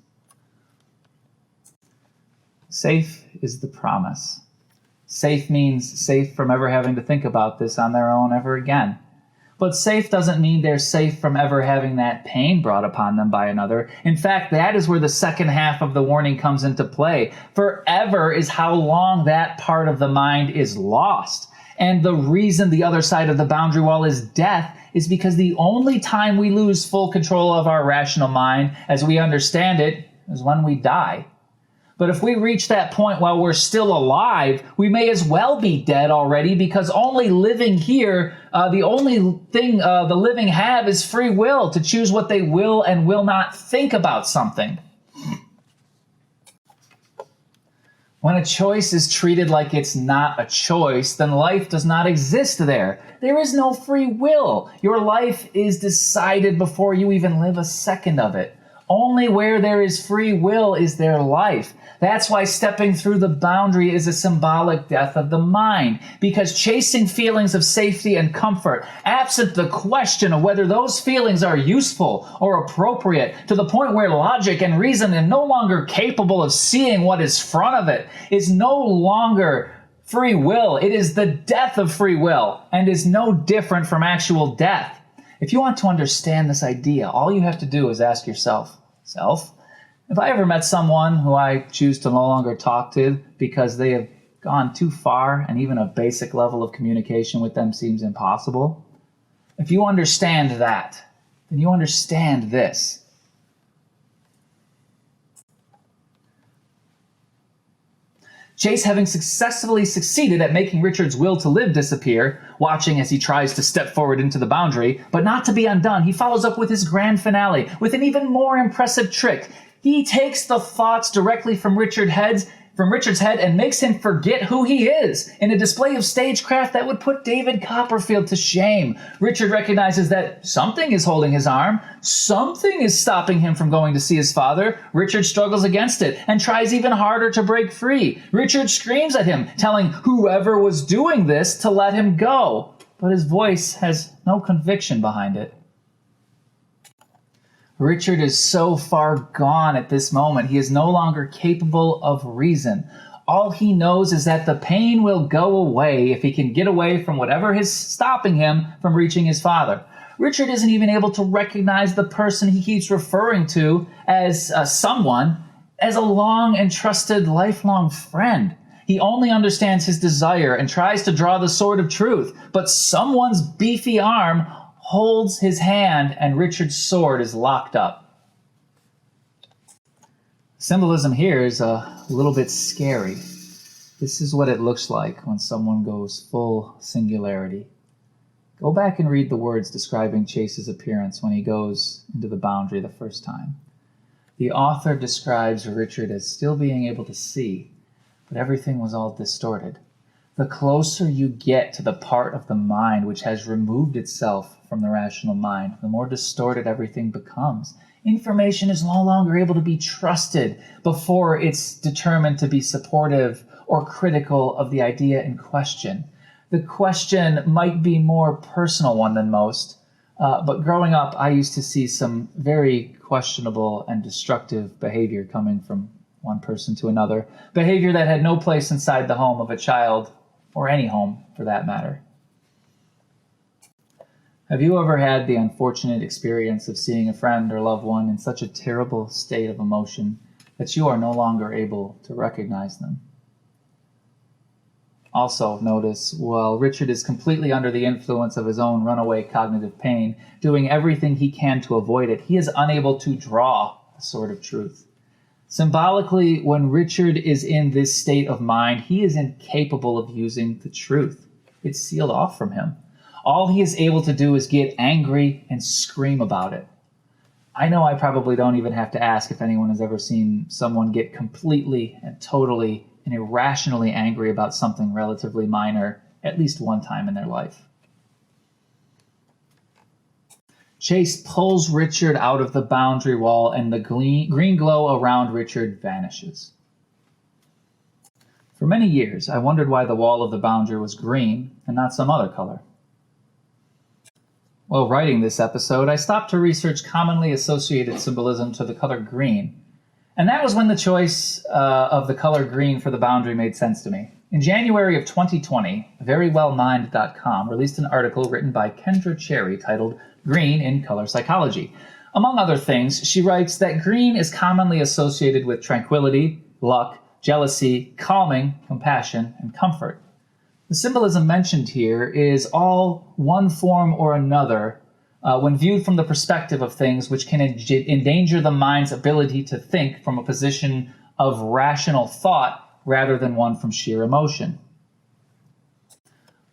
Safe is the promise. Safe means safe from ever having to think about this on their own ever again. But safe doesn't mean they're safe from ever having that pain brought upon them by another. In fact, that is where the second half of the warning comes into play. Forever is how long that part of the mind is lost. And the reason the other side of the boundary wall is death is because the only time we lose full control of our rational mind, as we understand it, is when we die. But if we reach that point while we're still alive, we may as well be dead already, because only living here, the only thing the living have is free will to choose what they will and will not think about something. When a choice is treated like it's not a choice, then life does not exist there. There is no free will. Your life is decided before you even live a second of it. Only where there is free will is there life. That's why stepping through the boundary is a symbolic death of the mind, because chasing feelings of safety and comfort, absent the question of whether those feelings are useful or appropriate, to the point where logic and reason are no longer capable of seeing what is front of it, is no longer free will. It is the death of free will, and is no different from actual death. If you want to understand this idea, all you have to do is ask yourself, if I ever met someone who I choose to no longer talk to because they have gone too far and even a basic level of communication with them seems impossible, if you understand that, then you understand this. Chase, having successfully succeeded at making Richard's will to live disappear, watching as he tries to step forward into the boundary, but not to be undone, he follows up with his grand finale with an even more impressive trick. He takes the thoughts directly from Richard's from Richard's head and makes him forget who he is in a display of stagecraft that would put David Copperfield to shame. Richard recognizes that something is holding his arm. Something is stopping him from going to see his father. Richard struggles against it and tries even harder to break free. Richard screams at him, telling whoever was doing this to let him go. But his voice has no conviction behind it. Richard is so far gone at this moment, he is no longer capable of reason. All he knows is that the pain will go away if he can get away from whatever is stopping him from reaching his father. Richard isn't even able to recognize the person he keeps referring to as someone, as a long and trusted lifelong friend. He only understands his desire and tries to draw the sword of truth, but someone's beefy arm holds his hand and Richard's sword is locked up. Symbolism here is a little bit scary. This is what it looks like when someone goes full singularity. Go back and read the words describing Chase's appearance when he goes into the boundary the first time. The author describes Richard as still being able to see, but everything was all distorted. The closer you get to the part of the mind which has removed itself from the rational mind, the more distorted everything becomes. Information is no longer able to be trusted before it's determined to be supportive or critical of the idea in question. The question might be more personal one than most, but growing up, I used to see some very questionable and destructive behavior coming from one person to another, behavior that had no place inside the home of a child, or any home for that matter. Have you ever had the unfortunate experience of seeing a friend or loved one in such a terrible state of emotion that you are no longer able to recognize them? Also, notice, while Richard is completely under the influence of his own runaway cognitive pain, doing everything he can to avoid it, he is unable to draw a sword of truth. Symbolically, when Richard is in this state of mind, he is incapable of using the truth. It's sealed off from him. All he is able to do is get angry and scream about it. I know I probably don't even have to ask if anyone has ever seen someone get completely and totally and irrationally angry about something relatively minor at least one time in their life. Chase pulls Richard out of the boundary wall and the green glow around Richard vanishes. For many years, I wondered why the wall of the boundary was green and not some other color. While writing this episode, I stopped to research commonly associated symbolism to the color green, and that was when the choice of the color green for the boundary made sense to me. In January of 2020, verywellmind.com released an article written by Kendra Cherry titled Green in Color Psychology. Among other things, she writes that green is commonly associated with tranquility, luck, jealousy, calming, compassion, and comfort. The symbolism mentioned here is all one form or another when viewed from the perspective of things which can endanger the mind's ability to think from a position of rational thought rather than one from sheer emotion.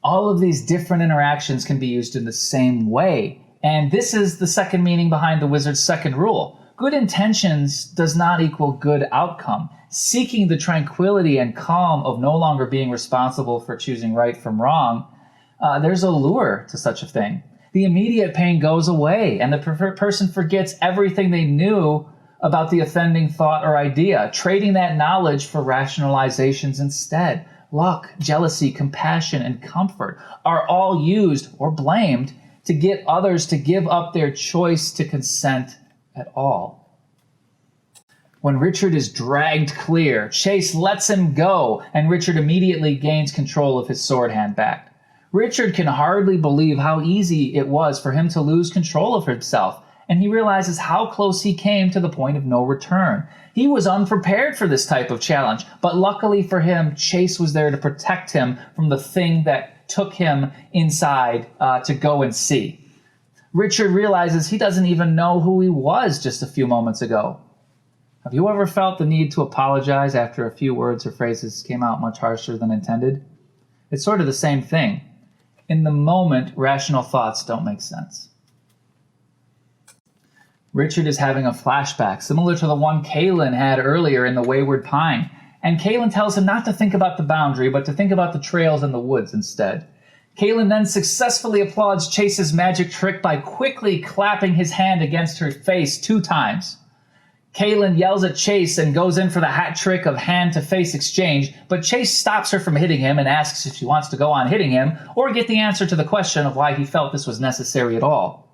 All of these different interactions can be used in the same way, and this is the second meaning behind the wizard's second rule. Good intentions does not equal good outcome. Seeking the tranquility and calm of no longer being responsible for choosing right from wrong, there's a lure to such a thing. The immediate pain goes away, and the person forgets everything they knew about the offending thought or idea, trading that knowledge for rationalizations instead. Luck, jealousy, compassion, and comfort are all used or blamed to get others to give up their choice to consent at all. When Richard is dragged clear, Chase lets him go, and Richard immediately gains control of his sword hand back. Richard can hardly believe how easy it was for him to lose control of himself, and he realizes how close he came to the point of no return. He was unprepared for this type of challenge, but luckily for him, Chase was there to protect him from the thing that took him inside to go and see. Richard realizes he doesn't even know who he was just a few moments ago. Have you ever felt the need to apologize after a few words or phrases came out much harsher than intended? It's sort of the same thing. In the moment, rational thoughts don't make sense. Richard is having a flashback similar to the one Kahlan had earlier in The Wayward Pine. And Kahlan tells him not to think about the boundary, but to think about the trails in the woods instead. Kahlan then successfully applauds Chase's magic trick by quickly clapping his hand against her face 2 times. Kahlan yells at Chase and goes in for the hat trick of hand-to-face exchange, but Chase stops her from hitting him and asks if she wants to go on hitting him or get the answer to the question of why he felt this was necessary at all.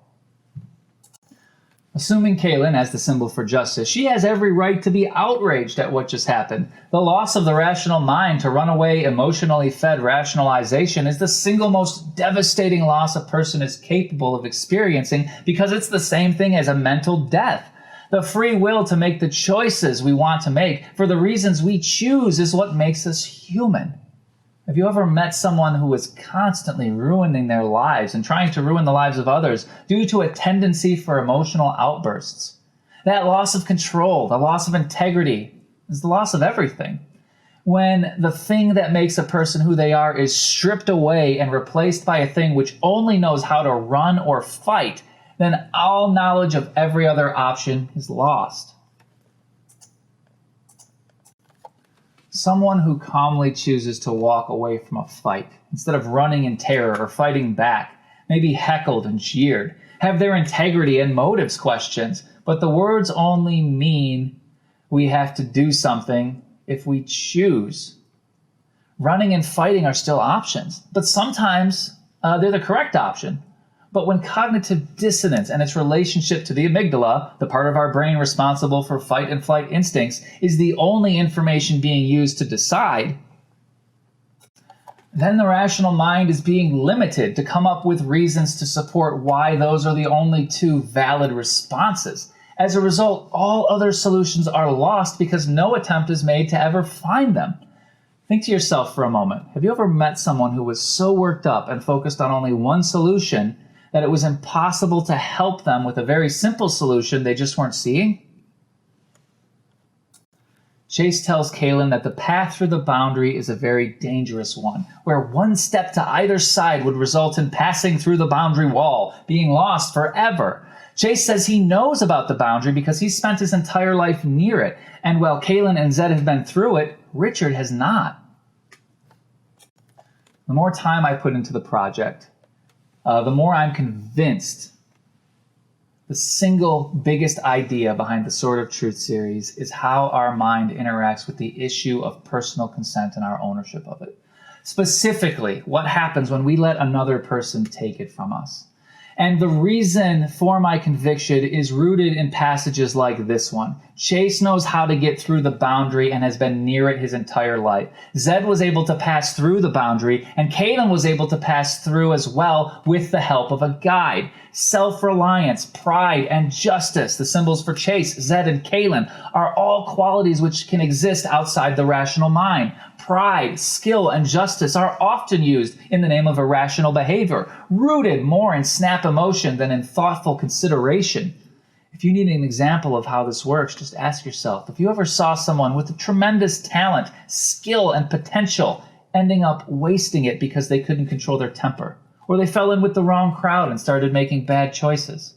Assuming Kahlan as the symbol for justice, she has every right to be outraged at what just happened. The loss of the rational mind to runaway, emotionally fed rationalization is the single most devastating loss a person is capable of experiencing because it's the same thing as a mental death. The free will to make the choices we want to make for the reasons we choose is what makes us human. Have you ever met someone who is constantly ruining their lives and trying to ruin the lives of others due to a tendency for emotional outbursts? That loss of control, the loss of integrity, is the loss of everything. When the thing that makes a person who they are is stripped away and replaced by a thing which only knows how to run or fight, then all knowledge of every other option is lost. Someone who calmly chooses to walk away from a fight, instead of running in terror or fighting back, may be heckled and jeered, have their integrity and motives questioned, but the words only mean we have to do something if we choose. Running and fighting are still options, but sometimes they're the correct option. But when cognitive dissonance and its relationship to the amygdala, the part of our brain responsible for fight and flight instincts, is the only information being used to decide, then the rational mind is being limited to come up with reasons to support why those are the only 2 valid responses. As a result, all other solutions are lost because no attempt is made to ever find them. Think to yourself for a moment. Have you ever met someone who was so worked up and focused on only one solution that it was impossible to help them with a very simple solution they just weren't seeing? Chase tells Kahlan that the path through the boundary is a very dangerous one, where one step to either side would result in passing through the boundary wall, being lost forever. Chase says he knows about the boundary because he spent his entire life near it, and while Kahlan and Zedd have been through it, Richard has not. The more time I put into the project, the more I'm convinced the single biggest idea behind the Sword of Truth series is how our mind interacts with the issue of personal consent and our ownership of it. Specifically, what happens when we let another person take it from us. And the reason for my conviction is rooted in passages like this one. Chase knows how to get through the boundary and has been near it his entire life. Zedd was able to pass through the boundary, and Kahlan was able to pass through as well with the help of a guide. Self-reliance, pride, and justice, the symbols for Chase, Zedd, and Kahlan, are all qualities which can exist outside the rational mind. Pride, skill, and justice are often used in the name of irrational behavior, rooted more in snap emotion than in thoughtful consideration. If you need an example of how this works, just ask yourself, if you ever saw someone with a tremendous talent, skill, and potential ending up wasting it because they couldn't control their temper, or they fell in with the wrong crowd and started making bad choices.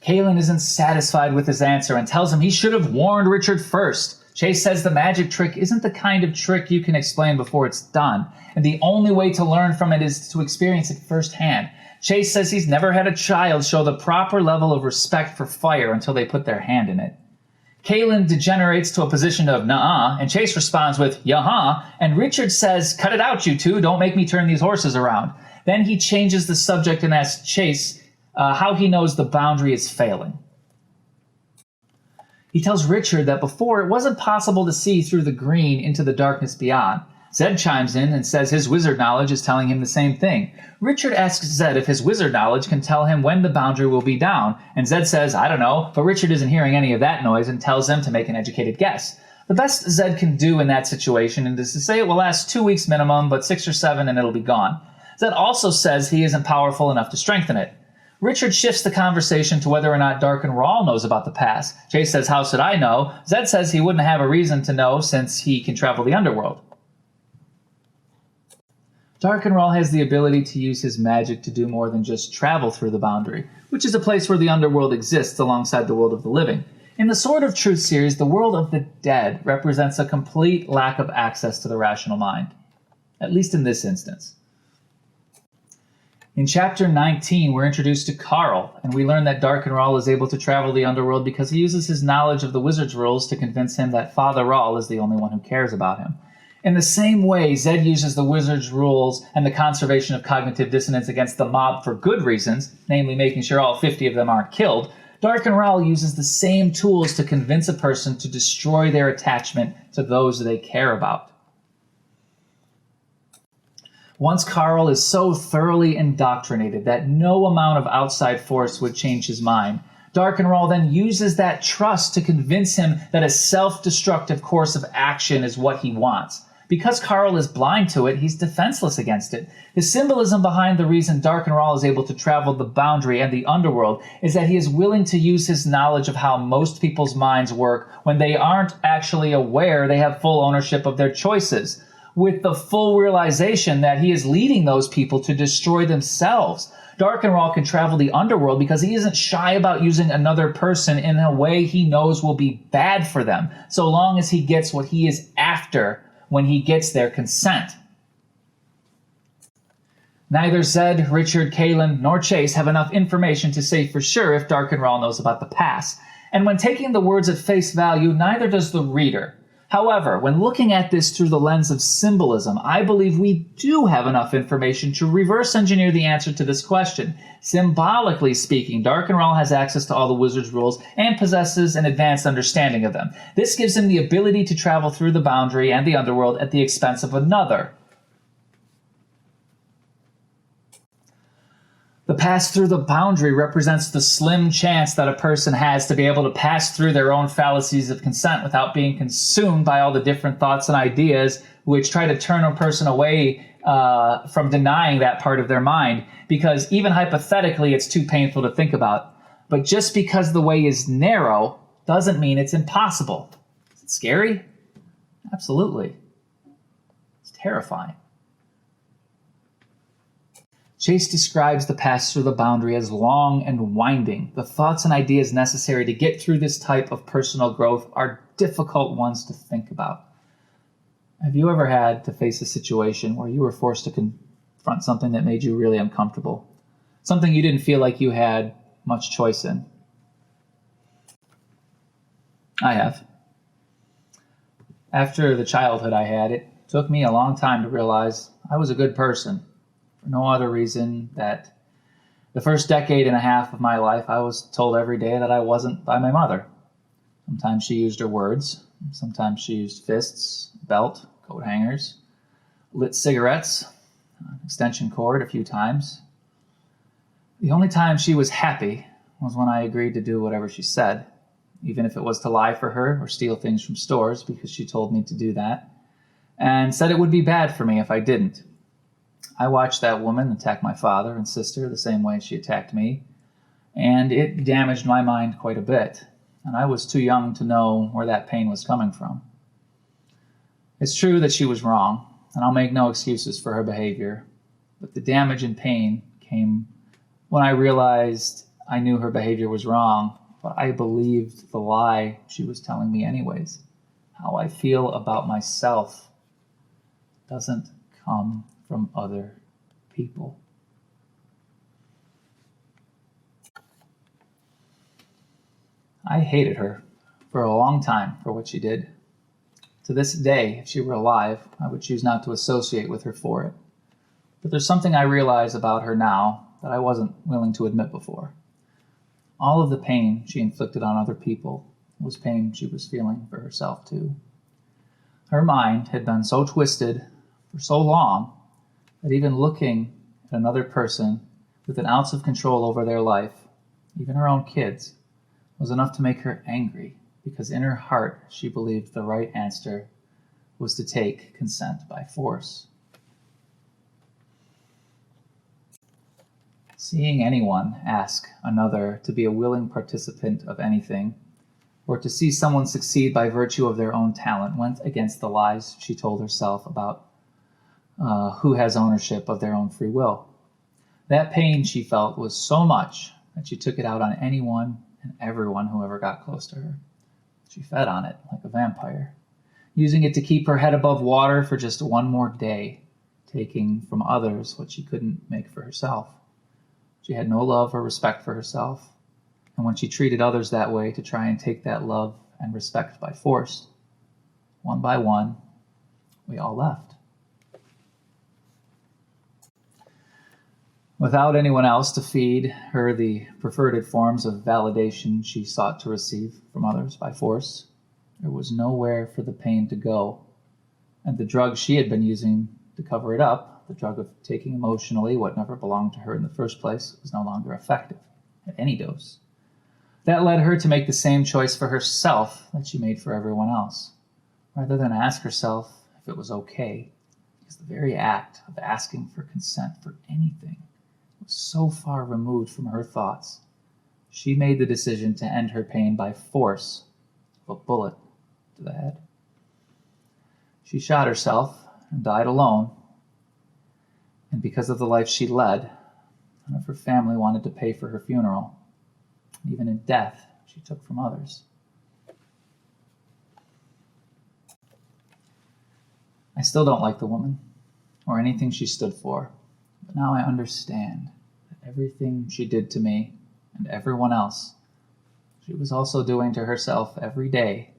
Kahlan isn't satisfied with his answer and tells him he should have warned Richard first. Chase says the magic trick isn't the kind of trick you can explain before it's done, and the only way to learn from it is to experience it firsthand. Chase says he's never had a child show the proper level of respect for fire until they put their hand in it. Kahlan degenerates to a position of nuh-uh, and Chase responds with yah-huh, and Richard says, "Cut it out, you two, don't make me turn these horses around." Then he changes the subject and asks Chase how he knows the boundary is failing. He tells Richard that before it wasn't possible to see through the green into the darkness beyond. Zedd chimes in and says his wizard knowledge is telling him the same thing. Richard asks Zedd if his wizard knowledge can tell him when the boundary will be down, and Zedd says, "I don't know," but Richard isn't hearing any of that noise and tells him to make an educated guess. The best Zedd can do in that situation is to say it will last 2 weeks minimum, but 6 or 7 and it'll be gone. Zedd also says he isn't powerful enough to strengthen it. Richard shifts the conversation to whether or not Dark and Rawl knows about the pass. Chase says, "How should I know?" Zedd says he wouldn't have a reason to know since he can travel the underworld. Dark and Rawl has the ability to use his magic to do more than just travel through the boundary, which is a place where the underworld exists alongside the world of the living. In the Sword of Truth series, the world of the dead represents a complete lack of access to the rational mind, at least in this instance. In Chapter 19, we're introduced to Carl, and we learn that Dark and Rahl is able to travel the underworld because he uses his knowledge of the wizard's rules to convince him that Father Rahl is the only one who cares about him. In the same way, Zedd uses the wizard's rules and the conservation of cognitive dissonance against the mob for good reasons, namely making sure all 50 of them aren't killed. Dark and Rahl uses the same tools to convince a person to destroy their attachment to those they care about. Once Carl is so thoroughly indoctrinated that no amount of outside force would change his mind, Dark and Rahl then uses that trust to convince him that a self-destructive course of action is what he wants. Because Carl is blind to it, he's defenseless against it. The symbolism behind the reason Dark and Rahl is able to travel the boundary and the underworld is that he is willing to use his knowledge of how most people's minds work when they aren't actually aware they have full ownership of their choices, with the full realization that he is leading those people to destroy themselves. Dark and Rahl can travel the underworld because he isn't shy about using another person in a way he knows will be bad for them, so long as he gets what he is after when he gets their consent. Neither Zedd, Richard, Kahlan, nor Chase have enough information to say for sure if Dark and Rahl knows about the past. And when taking the words at face value, neither does the reader. However, when looking at this through the lens of symbolism, I believe we do have enough information to reverse engineer the answer to this question. Symbolically speaking, Dark and Rahl has access to all the wizard's rules and possesses an advanced understanding of them. This gives him the ability to travel through the boundary and the underworld at the expense of another. The pass through the boundary represents the slim chance that a person has to be able to pass through their own fallacies of consent without being consumed by all the different thoughts and ideas which try to turn a person away from denying that part of their mind, because even hypothetically it's too painful to think about. But just because the way is narrow doesn't mean it's impossible. Is it scary? Absolutely. It's terrifying. Chase describes the pass through the boundary as long and winding. The thoughts and ideas necessary to get through this type of personal growth are difficult ones to think about. Have you ever had to face a situation where you were forced to confront something that made you really uncomfortable? Something you didn't feel like you had much choice in? I have. After the childhood I had, it took me a long time to realize I was a good person. For no other reason that the first decade and a half of my life, I was told every day that I wasn't by my mother. Sometimes she used her words. Sometimes she used fists, belt, coat hangers, lit cigarettes, extension cord a few times. The only time she was happy was when I agreed to do whatever she said, even if it was to lie for her or steal things from stores because she told me to do that, and said it would be bad for me if I didn't. I watched that woman attack my father and sister the same way she attacked me, and it damaged my mind quite a bit, and I was too young to know where that pain was coming from. It's true that she was wrong, and I'll make no excuses for her behavior, but the damage and pain came when I realized I knew her behavior was wrong, but I believed the lie she was telling me anyways. How I feel about myself doesn't come from other people. I hated her for a long time for what she did. To this day, if she were alive, I would choose not to associate with her for it. But there's something I realize about her now that I wasn't willing to admit before. All of the pain she inflicted on other people was pain she was feeling for herself too. Her mind had been so twisted for so long that even looking at another person with an ounce of control over their life, even her own kids, was enough to make her angry, because in her heart she believed the right answer was to take consent by force. Seeing anyone ask another to be a willing participant of anything, or to see someone succeed by virtue of their own talent, went against the lies she told herself about who has ownership of their own free will. That pain she felt was so much that she took it out on anyone and everyone who ever got close to her. She fed on it like a vampire, using it to keep her head above water for just one more day, taking from others what she couldn't make for herself. She had no love or respect for herself, and when she treated others that way to try and take that love and respect by force, one by one, we all left. Without anyone else to feed her the preferred forms of validation she sought to receive from others by force, there was nowhere for the pain to go, and the drug she had been using to cover it up, the drug of taking emotionally what never belonged to her in the first place, was no longer effective at any dose. That led her to make the same choice for herself that she made for everyone else, rather than ask herself if it was okay, because the very act of asking for consent for anything was so far removed from her thoughts. She made the decision to end her pain by force of a bullet to the head. She shot herself and died alone, and because of the life she led, none of her family wanted to pay for her funeral. Even in death, she took from others. I still don't like the woman, or anything she stood for, but now I understand that everything she did to me and everyone else, she was also doing to herself every day,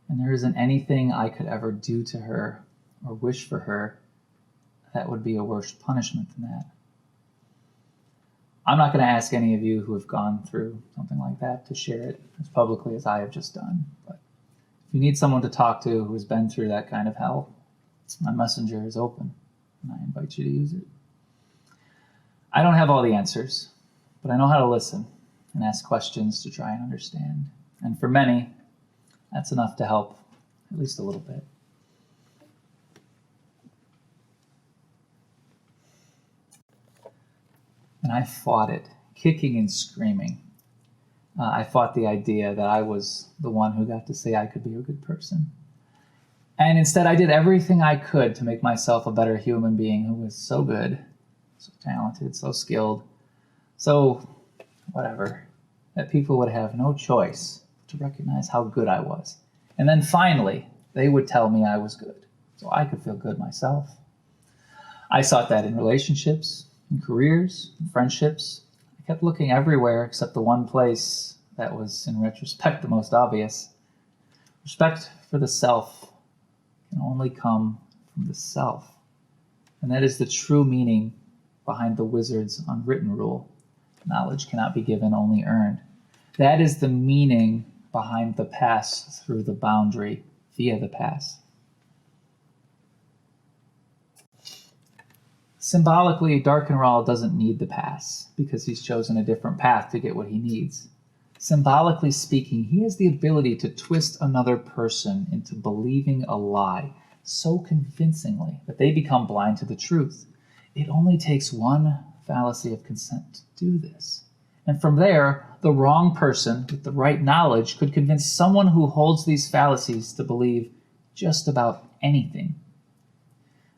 and there isn't anything I could ever do to her or wish for her that would be a worse punishment than that. I'm not going to ask any of you who have gone through something like that to share it as publicly as I have just done, but if you need someone to talk to who has been through that kind of hell, my messenger is open, and I invite you to use it. I don't have all the answers, but I know how to listen and ask questions to try and understand. And for many, that's enough to help at least a little bit. And I fought it, kicking and screaming. I fought the idea that I was the one who got to say I could be a good person. And instead, I did everything I could to make myself a better human being who was so good, so talented, so skilled, so whatever, that people would have no choice to recognize how good I was. And then finally, they would tell me I was good, so I could feel good myself. I sought that in relationships, in careers, in friendships. I kept looking everywhere except the one place that was, in retrospect, the most obvious. Respect for the self can only come from the self. And that is the true meaning behind the wizard's unwritten rule. Knowledge cannot be given, only earned. That is the meaning behind the pass through the boundary via the pass. Symbolically, Darkenral doesn't need the pass because he's chosen a different path to get what he needs. Symbolically speaking, he has the ability to twist another person into believing a lie so convincingly that they become blind to the truth. It only takes one fallacy of consent to do this. And from there, the wrong person with the right knowledge could convince someone who holds these fallacies to believe just about anything.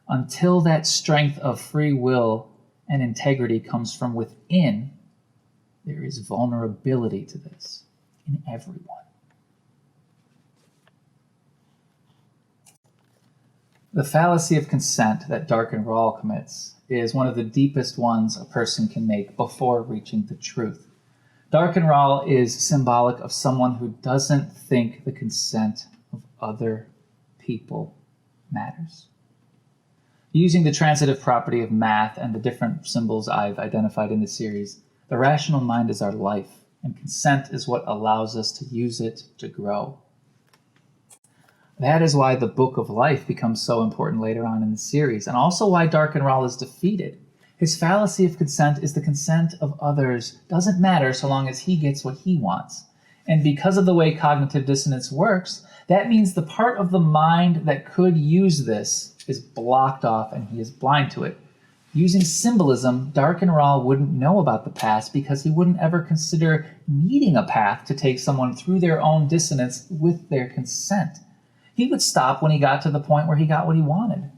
Until that strength of free will and integrity comes from within, there is vulnerability to this in everyone. The fallacy of consent that Darkenral commits is one of the deepest ones a person can make before reaching the truth. Darkenral is symbolic of someone who doesn't think the consent of other people matters. Using the transitive property of math and the different symbols I've identified in the series, the rational mind is our life, and consent is what allows us to use it to grow. That is why the Book of Life becomes so important later on in the series, and also why Darkenral is defeated. His fallacy of consent is the consent of others doesn't matter so long as he gets what he wants. And because of the way cognitive dissonance works, that means the part of the mind that could use this is blocked off and he is blind to it. Using symbolism, Darkenral wouldn't know about the past because he wouldn't ever consider needing a path to take someone through their own dissonance with their consent. He would stop when he got to the point where he got what he wanted.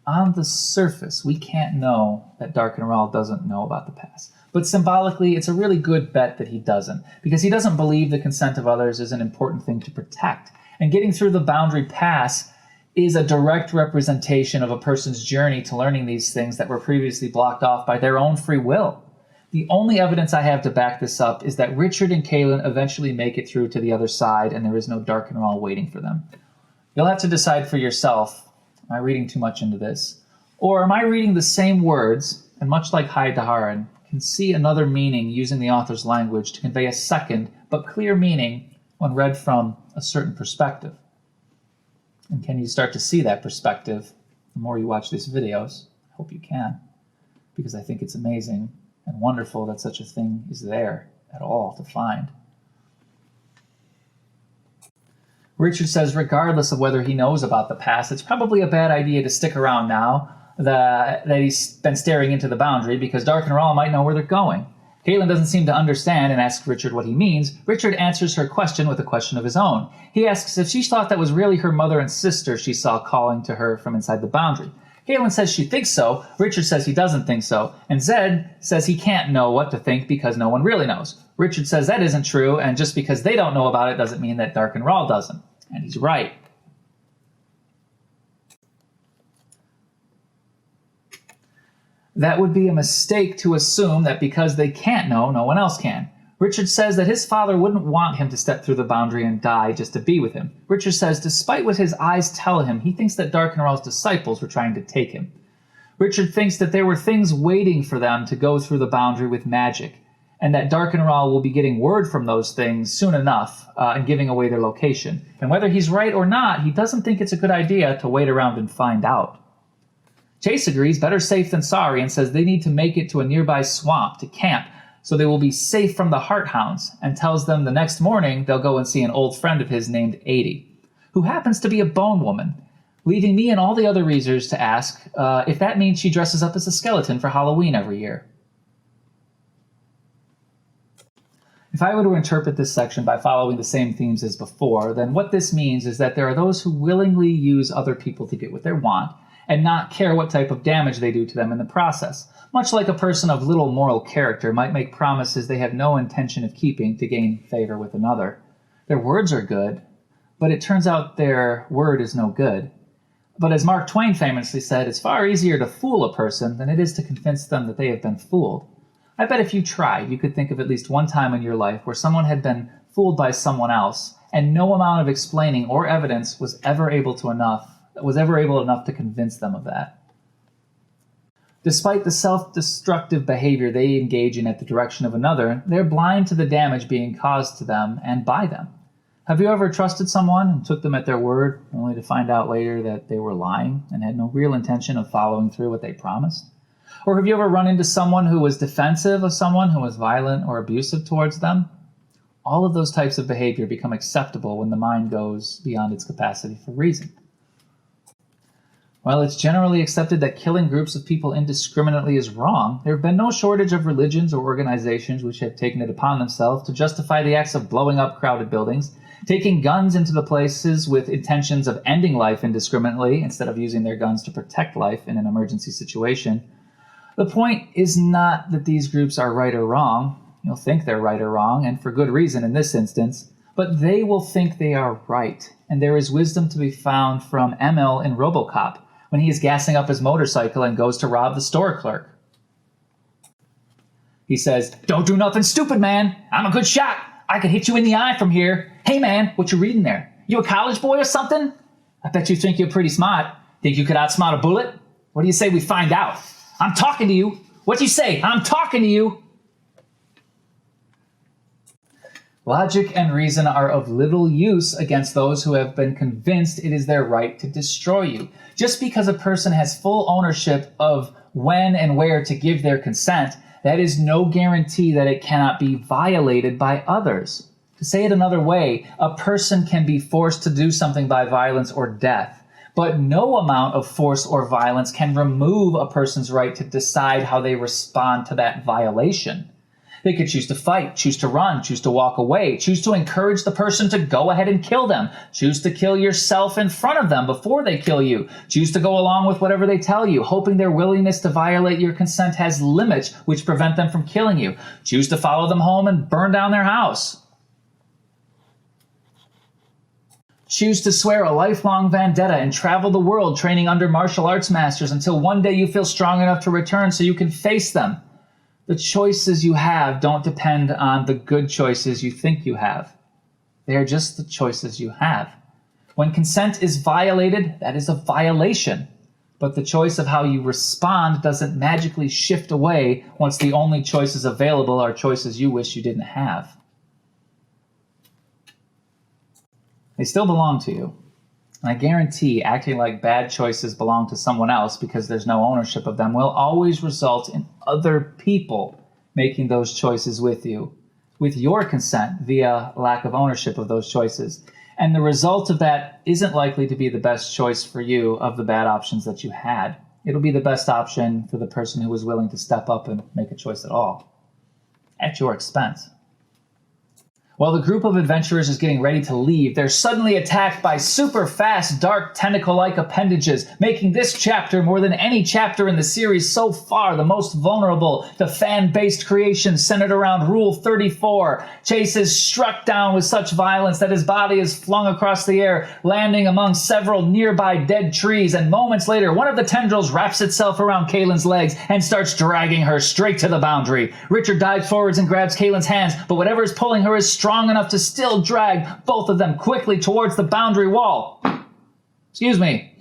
On the surface, we can't know that Dark and Rahl doesn't know about the past. But symbolically, it's a really good bet that he doesn't, because he doesn't believe the consent of others is an important thing to protect. And getting through the boundary pass is a direct representation of a person's journey to learning these things that were previously blocked off by their own free will. The only evidence I have to back this up is that Richard and Kahlan eventually make it through to the other side, and there is no Dark and Rahl waiting for them. You'll have to decide for yourself, am I reading too much into this? Or am I reading the same words, and much like Hai Daharan, can see another meaning using the author's language to convey a second but clear meaning when read from a certain perspective? And can you start to see that perspective the more you watch these videos? I hope you can, because I think it's amazing and wonderful that such a thing is there at all to find. Richard says regardless of whether he knows about the past, it's probably a bad idea to stick around now that he's been staring into the boundary, because Dark and Rahl might know where they're going. Kahlan doesn't seem to understand and asks Richard what he means. Richard answers her question with a question of his own. He asks if she thought that was really her mother and sister she saw calling to her from inside the boundary. Kahlan says she thinks so. Richard says he doesn't think so. And Zedd says he can't know what to think because no one really knows. Richard says that isn't true, and just because they don't know about it doesn't mean that Dark and Rahl doesn't. And he's right. That would be a mistake to assume that because they can't know, no one else can. Richard says that his father wouldn't want him to step through the boundary and die just to be with him. Richard says despite what his eyes tell him, he thinks that Dark and Rahl's disciples were trying to take him. Richard thinks that there were things waiting for them to go through the boundary with magic, and that Dark and Rahl will be getting word from those things soon enough and giving away their location. And whether he's right or not, he doesn't think it's a good idea to wait around and find out. Chase agrees, better safe than sorry, and says they need to make it to a nearby swamp to camp so they will be safe from the heart hounds, and tells them the next morning they'll go and see an old friend of his named Adie, who happens to be a bone woman, leaving me and all the other readers to ask if that means she dresses up as a skeleton for Halloween every year. If I were to interpret this section by following the same themes as before, then what this means is that there are those who willingly use other people to get what they want, and not care what type of damage they do to them in the process, much like a person of little moral character might make promises they have no intention of keeping to gain favor with another. Their words are good, but it turns out their word is no good. But as Mark Twain famously said, it's far easier to fool a person than it is to convince them that they have been fooled. I bet if you tried, you could think of at least one time in your life where someone had been fooled by someone else, and no amount of explaining or evidence was ever able enough to convince them of that. Despite the self-destructive behavior they engage in at the direction of another, they're blind to the damage being caused to them and by them. Have you ever trusted someone and took them at their word, only to find out later that they were lying and had no real intention of following through what they promised? Or have you ever run into someone who was defensive of someone who was violent or abusive towards them? All of those types of behavior become acceptable when the mind goes beyond its capacity for reason. While it's generally accepted that killing groups of people indiscriminately is wrong, there have been no shortage of religions or organizations which have taken it upon themselves to justify the acts of blowing up crowded buildings, taking guns into the places with intentions of ending life indiscriminately instead of using their guns to protect life in an emergency situation. The point is not that these groups are right or wrong. You'll think they're right or wrong, and for good reason in this instance, but they will think they are right, and there is wisdom to be found from Emil in RoboCop, when he is gassing up his motorcycle and goes to rob the store clerk. He says, "Don't do nothing stupid, man. I'm a good shot. I could hit you in the eye from here. Hey, man, what you reading there? You a college boy or something? I bet you think you're pretty smart. Think you could outsmart a bullet? What do you say we find out? I'm talking to you. What do you say? I'm talking to you." Logic and reason are of little use against those who have been convinced it is their right to destroy you. Just because a person has full ownership of when and where to give their consent, that is no guarantee that it cannot be violated by others. To say it another way, a person can be forced to do something by violence or death, but no amount of force or violence can remove a person's right to decide how they respond to that violation. They could choose to fight, choose to run, choose to walk away, choose to encourage the person to go ahead and kill them, choose to kill yourself in front of them before they kill you, choose to go along with whatever they tell you, hoping their willingness to violate your consent has limits which prevent them from killing you, choose to follow them home and burn down their house. Choose to swear a lifelong vendetta and travel the world training under martial arts masters until one day you feel strong enough to return so you can face them. The choices you have don't depend on the good choices you think you have. They are just the choices you have. When consent is violated, that is a violation. But the choice of how you respond doesn't magically shift away once the only choices available are choices you wish you didn't have. They still belong to you. And I guarantee acting like bad choices belong to someone else because there's no ownership of them will always result in other people making those choices with you, with your consent via lack of ownership of those choices. And the result of that isn't likely to be the best choice for you of the bad options that you had. It'll be the best option for the person who was willing to step up and make a choice at all, at your expense. While the group of adventurers is getting ready to leave, they're suddenly attacked by super fast, dark, tentacle-like appendages, making this chapter, more than any chapter in the series so far, the most vulnerable to fan-based creations centered around Rule 34. Chase is struck down with such violence that his body is flung across the air, landing among several nearby dead trees, and moments later, one of the tendrils wraps itself around Kahlan's legs and starts dragging her straight to the boundary. Richard dives forwards and grabs Kahlan's hands, but whatever is pulling her is strong enough to still drag both of them quickly towards the boundary wall. Excuse me.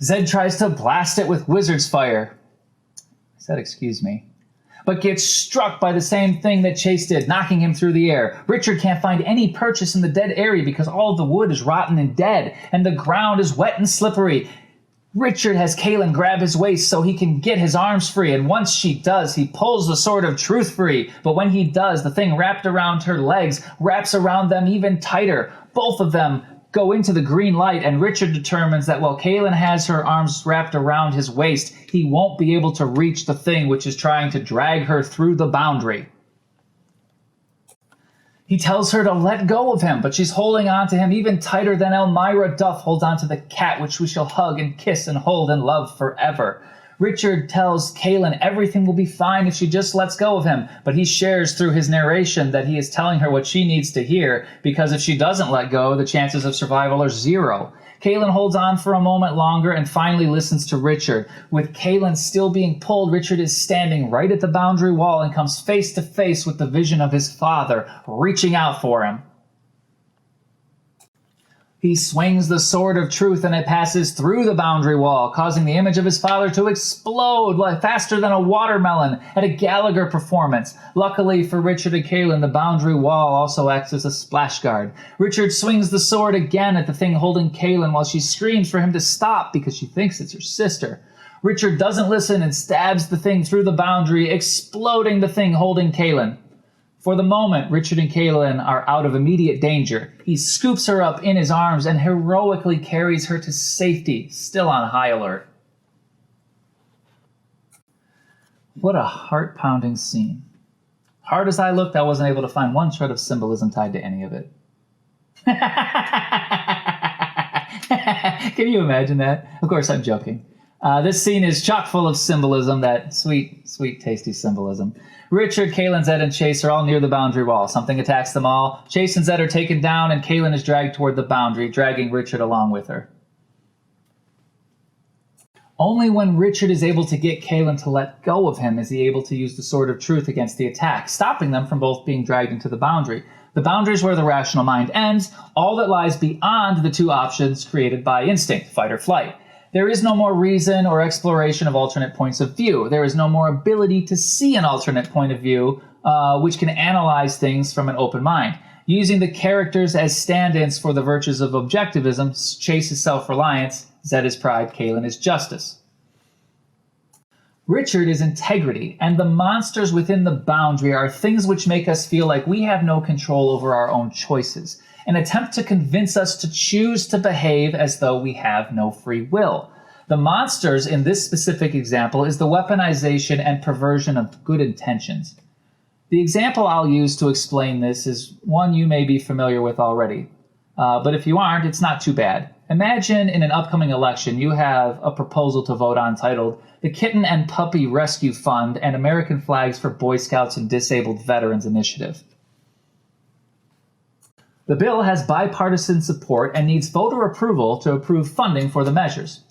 Zedd tries to blast it with wizard's fire. I said excuse me. But gets struck by the same thing that Chase did, knocking him through the air. Richard can't find any purchase in the dead area because all of the wood is rotten and dead, and the ground is wet and slippery. Richard has Kahlan grab his waist so he can get his arms free, and once she does, he pulls the sword of truth free. But when he does, the thing wrapped around her legs wraps around them even tighter. Both of them go into the green light, and Richard determines that while Kahlan has her arms wrapped around his waist, he won't be able to reach the thing which is trying to drag her through the boundary. He tells her to let go of him, but she's holding on to him even tighter than Elmira Duff holds on to the cat, which we shall hug and kiss and hold and love forever. Richard tells Kahlan everything will be fine if she just lets go of him, but he shares through his narration that he is telling her what she needs to hear, because if she doesn't let go, the chances of survival are zero. Kahlan holds on for a moment longer and finally listens to Richard. With Kahlan still being pulled, Richard is standing right at the boundary wall and comes face to face with the vision of his father, reaching out for him. He swings the sword of truth and it passes through the boundary wall, causing the image of his father to explode faster than a watermelon at a Gallagher performance. Luckily for Richard and Kahlan, the boundary wall also acts as a splash guard. Richard swings the sword again at the thing holding Kahlan while she screams for him to stop because she thinks it's her sister. Richard doesn't listen and stabs the thing through the boundary, exploding the thing holding Kahlan. For the moment, Richard and Kahlan are out of immediate danger. He scoops her up in his arms and heroically carries her to safety, still on high alert. What a heart-pounding scene. Hard as I looked, I wasn't able to find one shred of symbolism tied to any of it. Can you imagine that? Of course, I'm joking. This scene is chock full of symbolism, that sweet, sweet, tasty symbolism. Richard, Kahlan, Zedd, and Chase are all near the boundary wall. Something attacks them all. Chase and Zedd are taken down, and Kahlan is dragged toward the boundary, dragging Richard along with her. Only when Richard is able to get Kahlan to let go of him is he able to use the sword of truth against the attack, stopping them from both being dragged into the boundary. The boundary is where the rational mind ends, all that lies beyond the two options created by instinct, fight or flight. There is no more reason or exploration of alternate points of view. There is no more ability to see an alternate point of view, which can analyze things from an open mind. Using the characters as stand-ins for the virtues of objectivism, Chase is self-reliance, Zedd is pride, Kahlan is justice. Richard is integrity, and the monsters within the boundary are things which make us feel like we have no control over our own choices, an attempt to convince us to choose to behave as though we have no free will. The monsters in this specific example is the weaponization and perversion of good intentions. The example I'll use to explain this is one you may be familiar with already. But if you aren't, it's not too bad. Imagine in an upcoming election you have a proposal to vote on titled the Kitten and Puppy Rescue Fund and American Flags for Boy Scouts and Disabled Veterans Initiative. The bill has bipartisan support and needs voter approval to approve funding for the measures.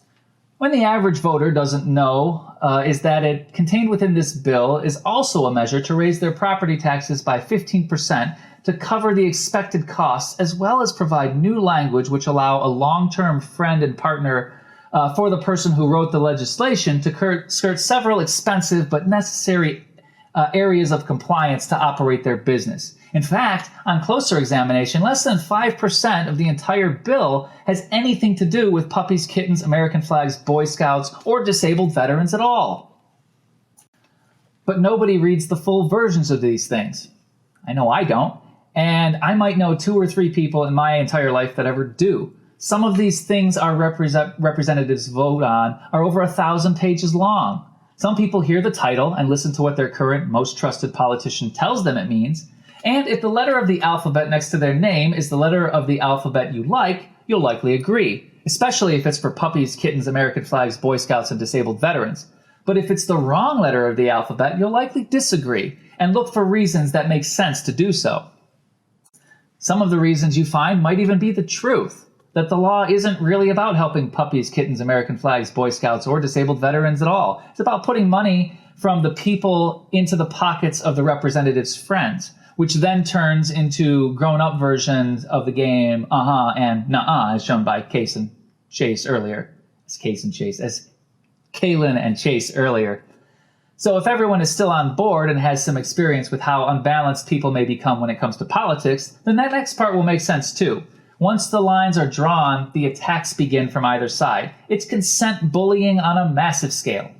When the average voter doesn't know is that it contained within this bill is also a measure to raise their property taxes by 15% to cover the expected costs, as well as provide new language which allow a long-term friend and partner for the person who wrote the legislation to skirt several expensive but necessary areas of compliance to operate their business. In fact, on closer examination, less than 5% of the entire bill has anything to do with puppies, kittens, American flags, Boy Scouts, or disabled veterans at all. But nobody reads the full versions of these things. I know I don't, and I might know 2 or 3 people in my entire life that ever do. Some of these things our representatives vote on are over 1,000 pages long. Some people hear the title and listen to what their current most trusted politician tells them it means. And if the letter of the alphabet next to their name is the letter of the alphabet you like, you'll likely agree, especially if it's for puppies, kittens, American flags, Boy Scouts, and disabled veterans. But if it's the wrong letter of the alphabet, you'll likely disagree and look for reasons that make sense to do so. Some of the reasons you find might even be the truth, that the law isn't really about helping puppies, kittens, American flags, Boy Scouts, or disabled veterans at all. It's about putting money from the people into the pockets of the representatives' friends, which then turns into grown-up versions of the game and nuh-uh, as shown by Kahlan and Chase earlier. As Kahlan and Chase earlier. So if everyone is still on board and has some experience with how unbalanced people may become when it comes to politics, then that next part will make sense too. Once the lines are drawn, the attacks begin from either side. It's consent bullying on a massive scale.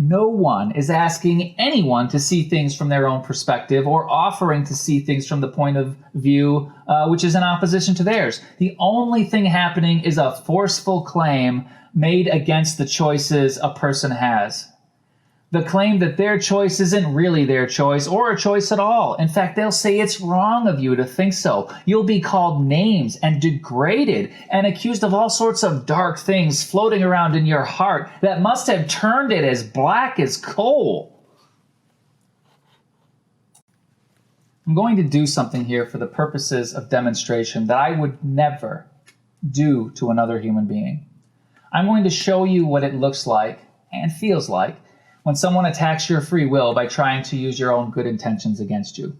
No one is asking anyone to see things from their own perspective or offering to see things from the point of view which is in opposition to theirs. The only thing happening is a forceful claim made against the choices a person has. The claim that their choice isn't really their choice or a choice at all. In fact, they'll say it's wrong of you to think so. You'll be called names and degraded and accused of all sorts of dark things floating around in your heart that must have turned it as black as coal. I'm going to do something here for the purposes of demonstration that I would never do to another human being. I'm going to show you what it looks like and feels like when someone attacks your free will by trying to use your own good intentions against you.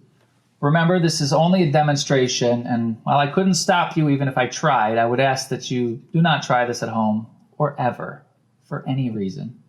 Remember, this is only a demonstration, and while I couldn't stop you even if I tried, I would ask that you do not try this at home or ever for any reason.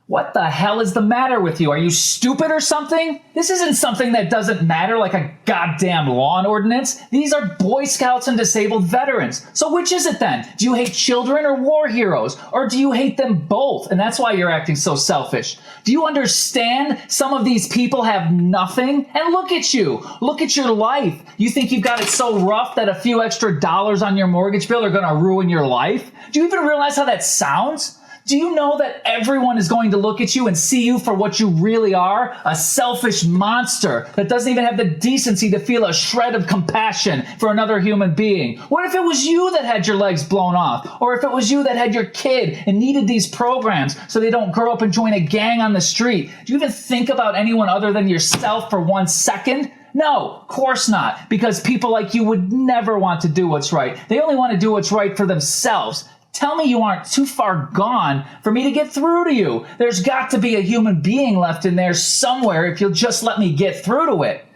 What the hell is the matter with you? Are you stupid or something? This isn't something that doesn't matter like a goddamn lawn ordinance. These are Boy Scouts and disabled veterans. So which is it then? Do you hate children or war heroes? Or do you hate them both? And that's why you're acting so selfish. Do you understand some of these people have nothing? And look at you. Look at your life. You think you've got it so rough that a few extra dollars on your mortgage bill are going to ruin your life? Do you even realize how that sounds? Do you know that everyone is going to look at you and see you for what you really are? A selfish monster that doesn't even have the decency to feel a shred of compassion for another human being. What if it was you that had your legs blown off? Or if it was you that had your kid and needed these programs so they don't grow up and join a gang on the street? Do you even think about anyone other than yourself for 1 second? No, of course not, because people like you would never want to do what's right. They only want to do what's right for themselves. Tell me you aren't too far gone for me to get through to you. There's got to be a human being left in there somewhere if you'll just let me get through to it.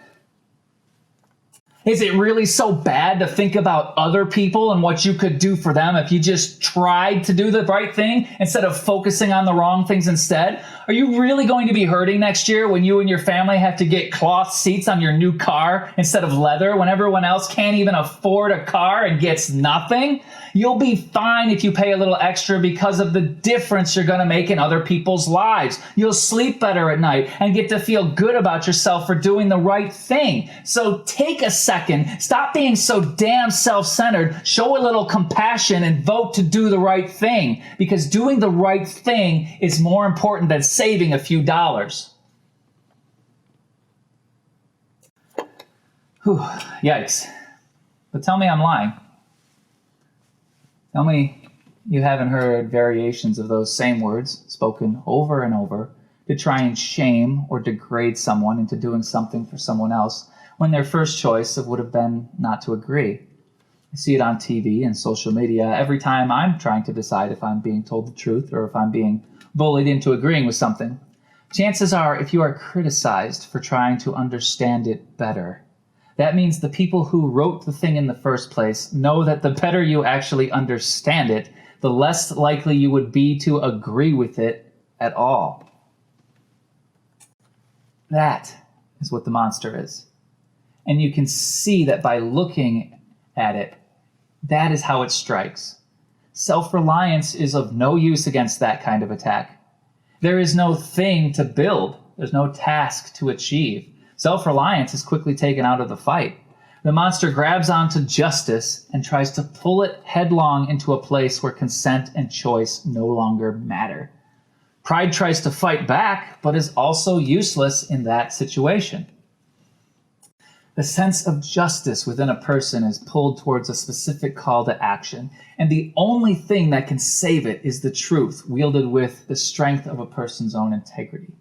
Is it really so bad to think about other people and what you could do for them if you just tried to do the right thing instead of focusing on the wrong things instead? Are you really going to be hurting next year when you and your family have to get cloth seats on your new car instead of leather when everyone else can't even afford a car and gets nothing? You'll be fine if you pay a little extra because of the difference you're going to make in other people's lives. You'll sleep better at night and get to feel good about yourself for doing the right thing. So take a second, stop being so damn self-centered, show a little compassion and vote to do the right thing, because doing the right thing is more important than saving a few dollars. Whew, yikes. But tell me I'm lying. Tell me you haven't heard variations of those same words spoken over and over to try and shame or degrade someone into doing something for someone else when their first choice would have been not to agree. I see it on TV and social media every time I'm trying to decide if I'm being told the truth or if I'm being bullied into agreeing with something. Chances are, if you are criticized for trying to understand it better, that means the people who wrote the thing in the first place know that the better you actually understand it, the less likely you would be to agree with it at all. That is what the monster is. And you can see that by looking at it, that is how it strikes. Self-reliance is of no use against that kind of attack. There is no thing to build. There's no task to achieve. Self-reliance is quickly taken out of the fight. The monster grabs onto justice and tries to pull it headlong into a place where consent and choice no longer matter. Pride tries to fight back, but is also useless in that situation. The sense of justice within a person is pulled towards a specific call to action, and the only thing that can save it is the truth, wielded with the strength of a person's own integrity.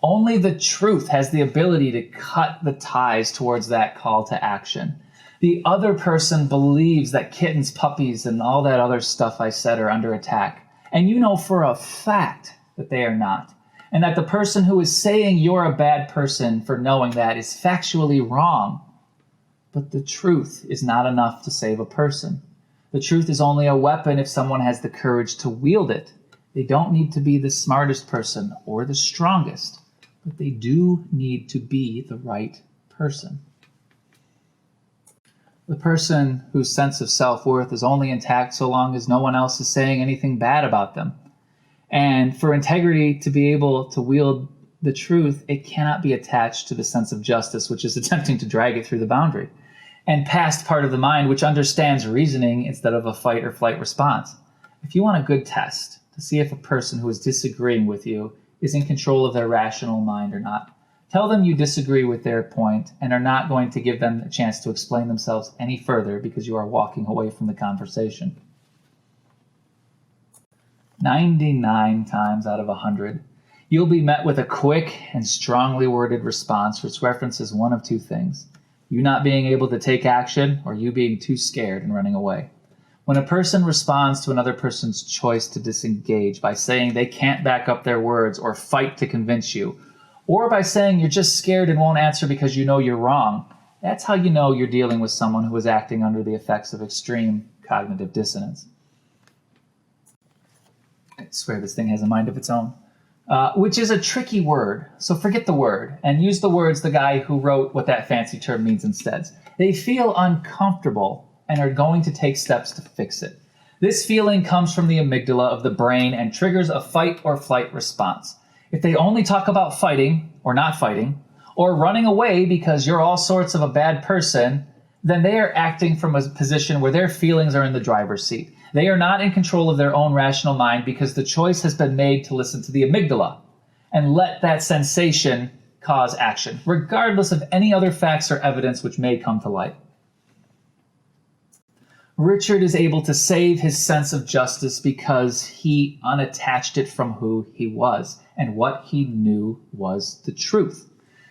Only the truth has the ability to cut the ties towards that call to action. The other person believes that kittens, puppies, and all that other stuff I said are under attack, and you know for a fact that they are not, and that the person who is saying you're a bad person for knowing that is factually wrong. But the truth is not enough to save a person. The truth is only a weapon if someone has the courage to wield it. They don't need to be the smartest person or the strongest, but they do need to be the right person. The person whose sense of self-worth is only intact so long as no one else is saying anything bad about them. And for integrity to be able to wield the truth, it cannot be attached to the sense of justice, which is attempting to drag it through the boundary, and past part of the mind, which understands reasoning instead of a fight or flight response. If you want a good test to see if a person who is disagreeing with you is in control of their rational mind or not, tell them you disagree with their point and are not going to give them a chance to explain themselves any further because you are walking away from the conversation. 99 times out of 100, you'll be met with a quick and strongly worded response which references one of two things: you not being able to take action or you being too scared and running away. When a person responds to another person's choice to disengage by saying they can't back up their words or fight to convince you, or by saying you're just scared and won't answer because you know you're wrong, that's how you know you're dealing with someone who is acting under the effects of extreme cognitive dissonance. I swear this thing has a mind of its own. Which is a tricky word, so forget the word and use the words the guy who wrote what that fancy term means instead. They feel uncomfortable and are going to take steps to fix it. This feeling comes from the amygdala of the brain and triggers a fight or flight response. If they only talk about fighting or not fighting, or running away because you're all sorts of a bad person, then they are acting from a position where their feelings are in the driver's seat. They are not in control of their own rational mind because the choice has been made to listen to the amygdala and let that sensation cause action, regardless of any other facts or evidence which may come to light. Richard is able to save his sense of justice because he unattached it from who he was, and what he knew was the truth.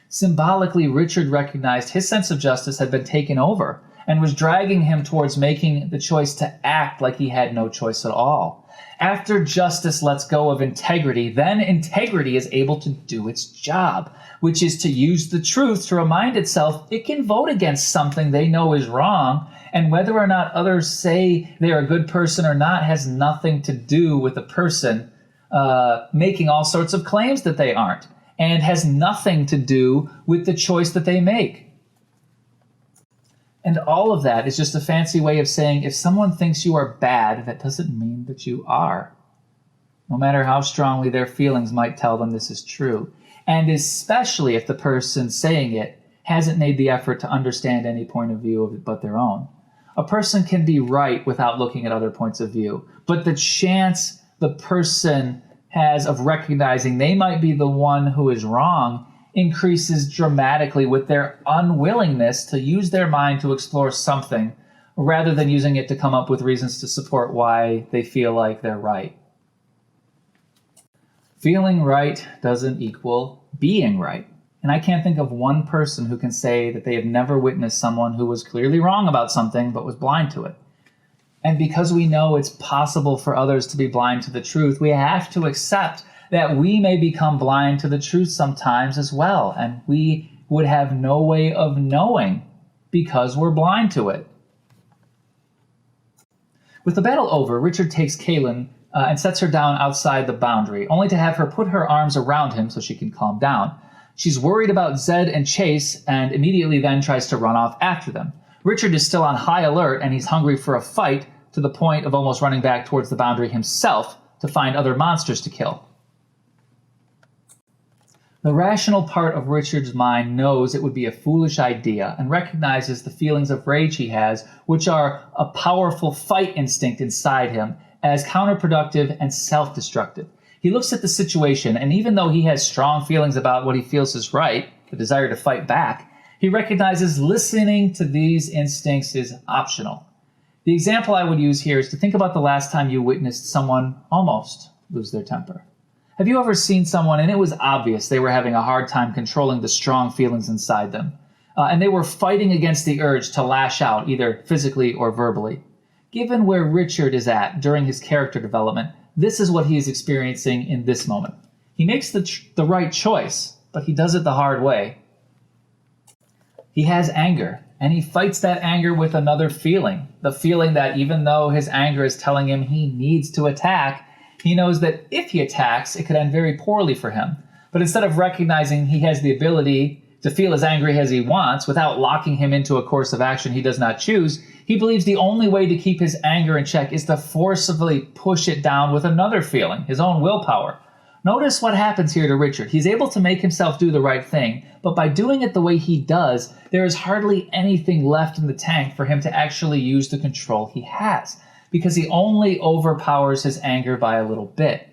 Symbolically, Richard recognized his sense of justice had been taken over and was dragging him towards making the choice to act like he had no choice at all. After justice lets go of integrity, then integrity is able to do its job, which is to use the truth to remind itself it can vote against something they know is wrong, and whether or not others say they're a good person or not has nothing to do with the person making all sorts of claims that they aren't, and has nothing to do with the choice that they make. And all of that is just a fancy way of saying if someone thinks you are bad, that doesn't mean that you are. No matter how strongly their feelings might tell them this is true. And especially if the person saying it hasn't made the effort to understand any point of view of it but their own. A person can be right without looking at other points of view, but the chance the person has of recognizing they might be the one who is wrong increases dramatically with their unwillingness to use their mind to explore something rather than using it to come up with reasons to support why they feel like they're right. Feeling right doesn't equal being right. And I can't think of one person who can say that they have never witnessed someone who was clearly wrong about something but was blind to it. And because we know it's possible for others to be blind to the truth, we have to accept that we may become blind to the truth sometimes as well. And we would have no way of knowing because we're blind to it. With the battle over, Richard takes Kahlan and sets her down outside the boundary, only to have her put her arms around him so she can calm down. She's worried about Zedd and Chase and immediately then tries to run off after them. Richard is still on high alert and he's hungry for a fight to the point of almost running back towards the boundary himself to find other monsters to kill. The rational part of Richard's mind knows it would be a foolish idea and recognizes the feelings of rage he has, which are a powerful fight instinct inside him, as counterproductive and self-destructive. He looks at the situation, and even though he has strong feelings about what he feels is right, the desire to fight back, he recognizes listening to these instincts is optional. The example I would use here is to think about the last time you witnessed someone almost lose their temper. Have you ever seen someone and it was obvious they were having a hard time controlling the strong feelings inside them, and they were fighting against the urge to lash out, either physically or verbally? Given where Richard is at during his character development, this is what he is experiencing in this moment. He makes the right choice, but he does it the hard way. He has anger, and he fights that anger with another feeling, the feeling that even though his anger is telling him he needs to attack, he knows that if he attacks, it could end very poorly for him. But instead of recognizing he has the ability to feel as angry as he wants without locking him into a course of action he does not choose, he believes the only way to keep his anger in check is to forcibly push it down with another feeling, his own willpower. Notice what happens here to Richard. He's able to make himself do the right thing, but by doing it the way he does, there is hardly anything left in the tank for him to actually use the control he has, because he only overpowers his anger by a little bit.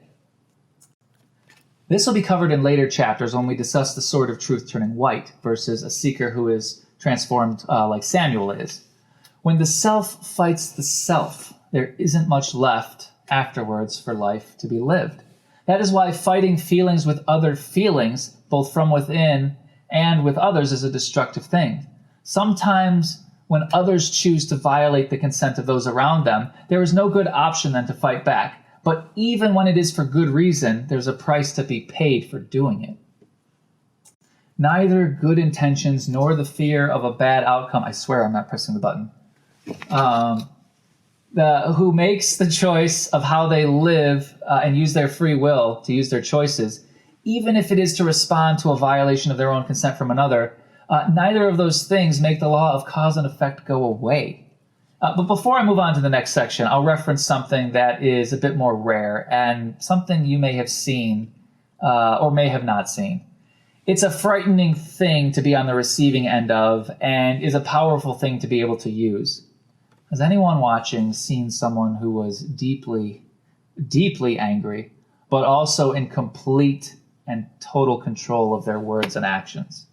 This will be covered in later chapters when we discuss the sword of truth turning white versus a seeker who is transformed like Samuel is. When the self fights the self, there isn't much left afterwards for life to be lived. That is why fighting feelings with other feelings, both from within and with others, is a destructive thing. Sometimes when others choose to violate the consent of those around them, there is no good option than to fight back. But even when it is for good reason, there's a price to be paid for doing it. Neither good intentions nor the fear of a bad outcome, I swear I'm not pressing the button, who makes the choice of how they live and use their free will to use their choices, even if it is to respond to a violation of their own consent from another, neither of those things make the law of cause and effect go away. But before I move on to the next section, I'll reference something that is a bit more rare and something you may have seen or may have not seen. It's a frightening thing to be on the receiving end of and is a powerful thing to be able to use. Has anyone watching seen someone who was deeply, deeply angry, but also in complete and total control of their words and actions?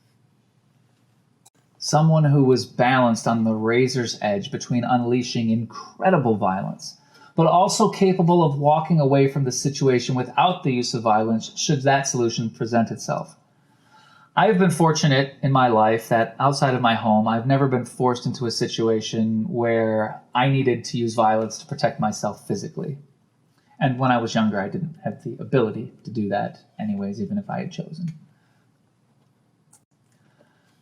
Someone who was balanced on the razor's edge between unleashing incredible violence, but also capable of walking away from the situation without the use of violence should that solution present itself. I've been fortunate in my life that outside of my home, I've never been forced into a situation where I needed to use violence to protect myself physically. And when I was younger, I didn't have the ability to do that anyways, even if I had chosen.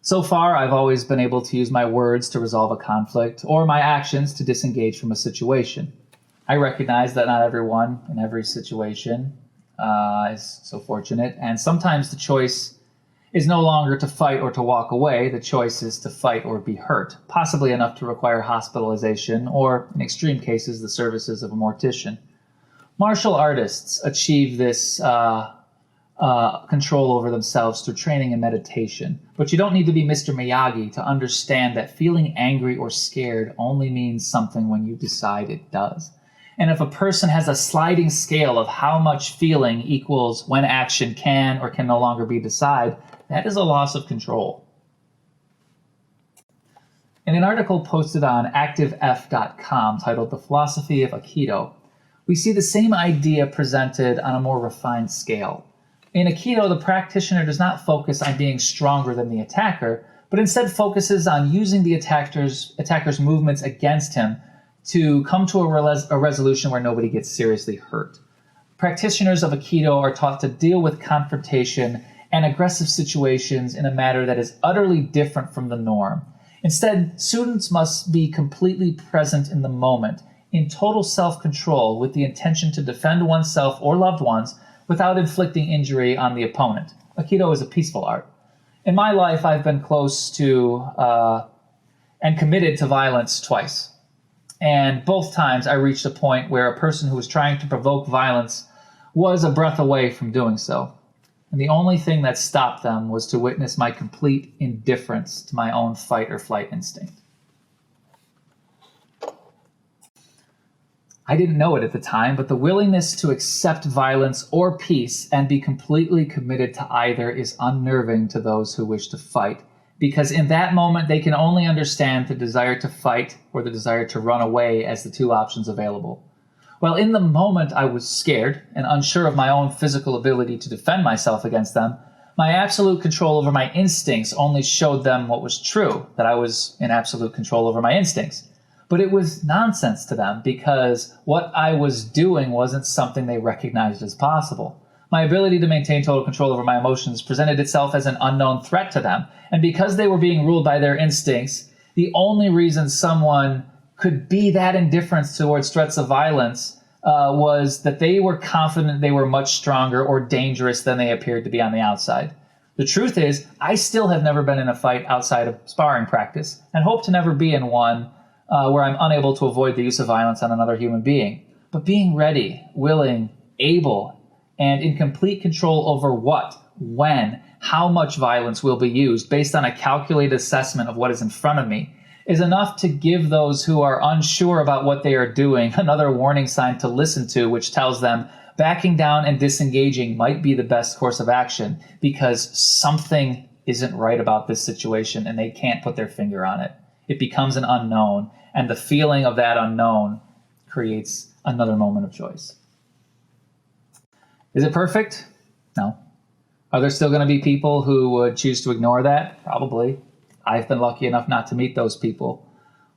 So far, I've always been able to use my words to resolve a conflict or my actions to disengage from a situation. I recognize that not everyone in every situation is so fortunate, and sometimes the choice is no longer to fight or to walk away. The choice is to fight or be hurt, possibly enough to require hospitalization or, in extreme cases, the services of a mortician. Martial artists achieve this control over themselves through training and meditation. But you don't need to be Mr. Miyagi to understand that feeling angry or scared only means something when you decide it does. And if a person has a sliding scale of how much feeling equals when action can or can no longer be decided, that is a loss of control. In an article posted on activef.com titled The Philosophy of Aikido, we see the same idea presented on a more refined scale. In Aikido, the practitioner does not focus on being stronger than the attacker, but instead focuses on using the attacker's movements against him to come to a resolution where nobody gets seriously hurt. Practitioners of Aikido are taught to deal with confrontation and aggressive situations in a manner that is utterly different from the norm. Instead, students must be completely present in the moment, in total self-control, with the intention to defend oneself or loved ones without inflicting injury on the opponent. Aikido is a peaceful art. In my life, I've been close to and committed to violence twice. And both times I reached a point where a person who was trying to provoke violence was a breath away from doing so. And the only thing that stopped them was to witness my complete indifference to my own fight or flight instinct. I didn't know it at the time, but the willingness to accept violence or peace and be completely committed to either is unnerving to those who wish to fight, because in that moment they can only understand the desire to fight or the desire to run away as the two options available. Well, in the moment I was scared and unsure of my own physical ability to defend myself against them, my absolute control over my instincts only showed them what was true, that I was in absolute control over my instincts. But it was nonsense to them because what I was doing wasn't something they recognized as possible. My ability to maintain total control over my emotions presented itself as an unknown threat to them. And because they were being ruled by their instincts, the only reason someone could be that indifferent towards threats of violence was that they were confident they were much stronger or dangerous than they appeared to be on the outside. The truth is, I still have never been in a fight outside of sparring practice and hope to never be in one where I'm unable to avoid the use of violence on another human being. But being ready, willing, able, and in complete control over what, when, how much violence will be used based on a calculated assessment of what is in front of me is enough to give those who are unsure about what they are doing another warning sign to listen to, which tells them backing down and disengaging might be the best course of action because something isn't right about this situation and they can't put their finger on it. It becomes an unknown, and the feeling of that unknown creates another moment of choice. Is it perfect? No. Are there still going to be people who would choose to ignore that? Probably. I've been lucky enough not to meet those people.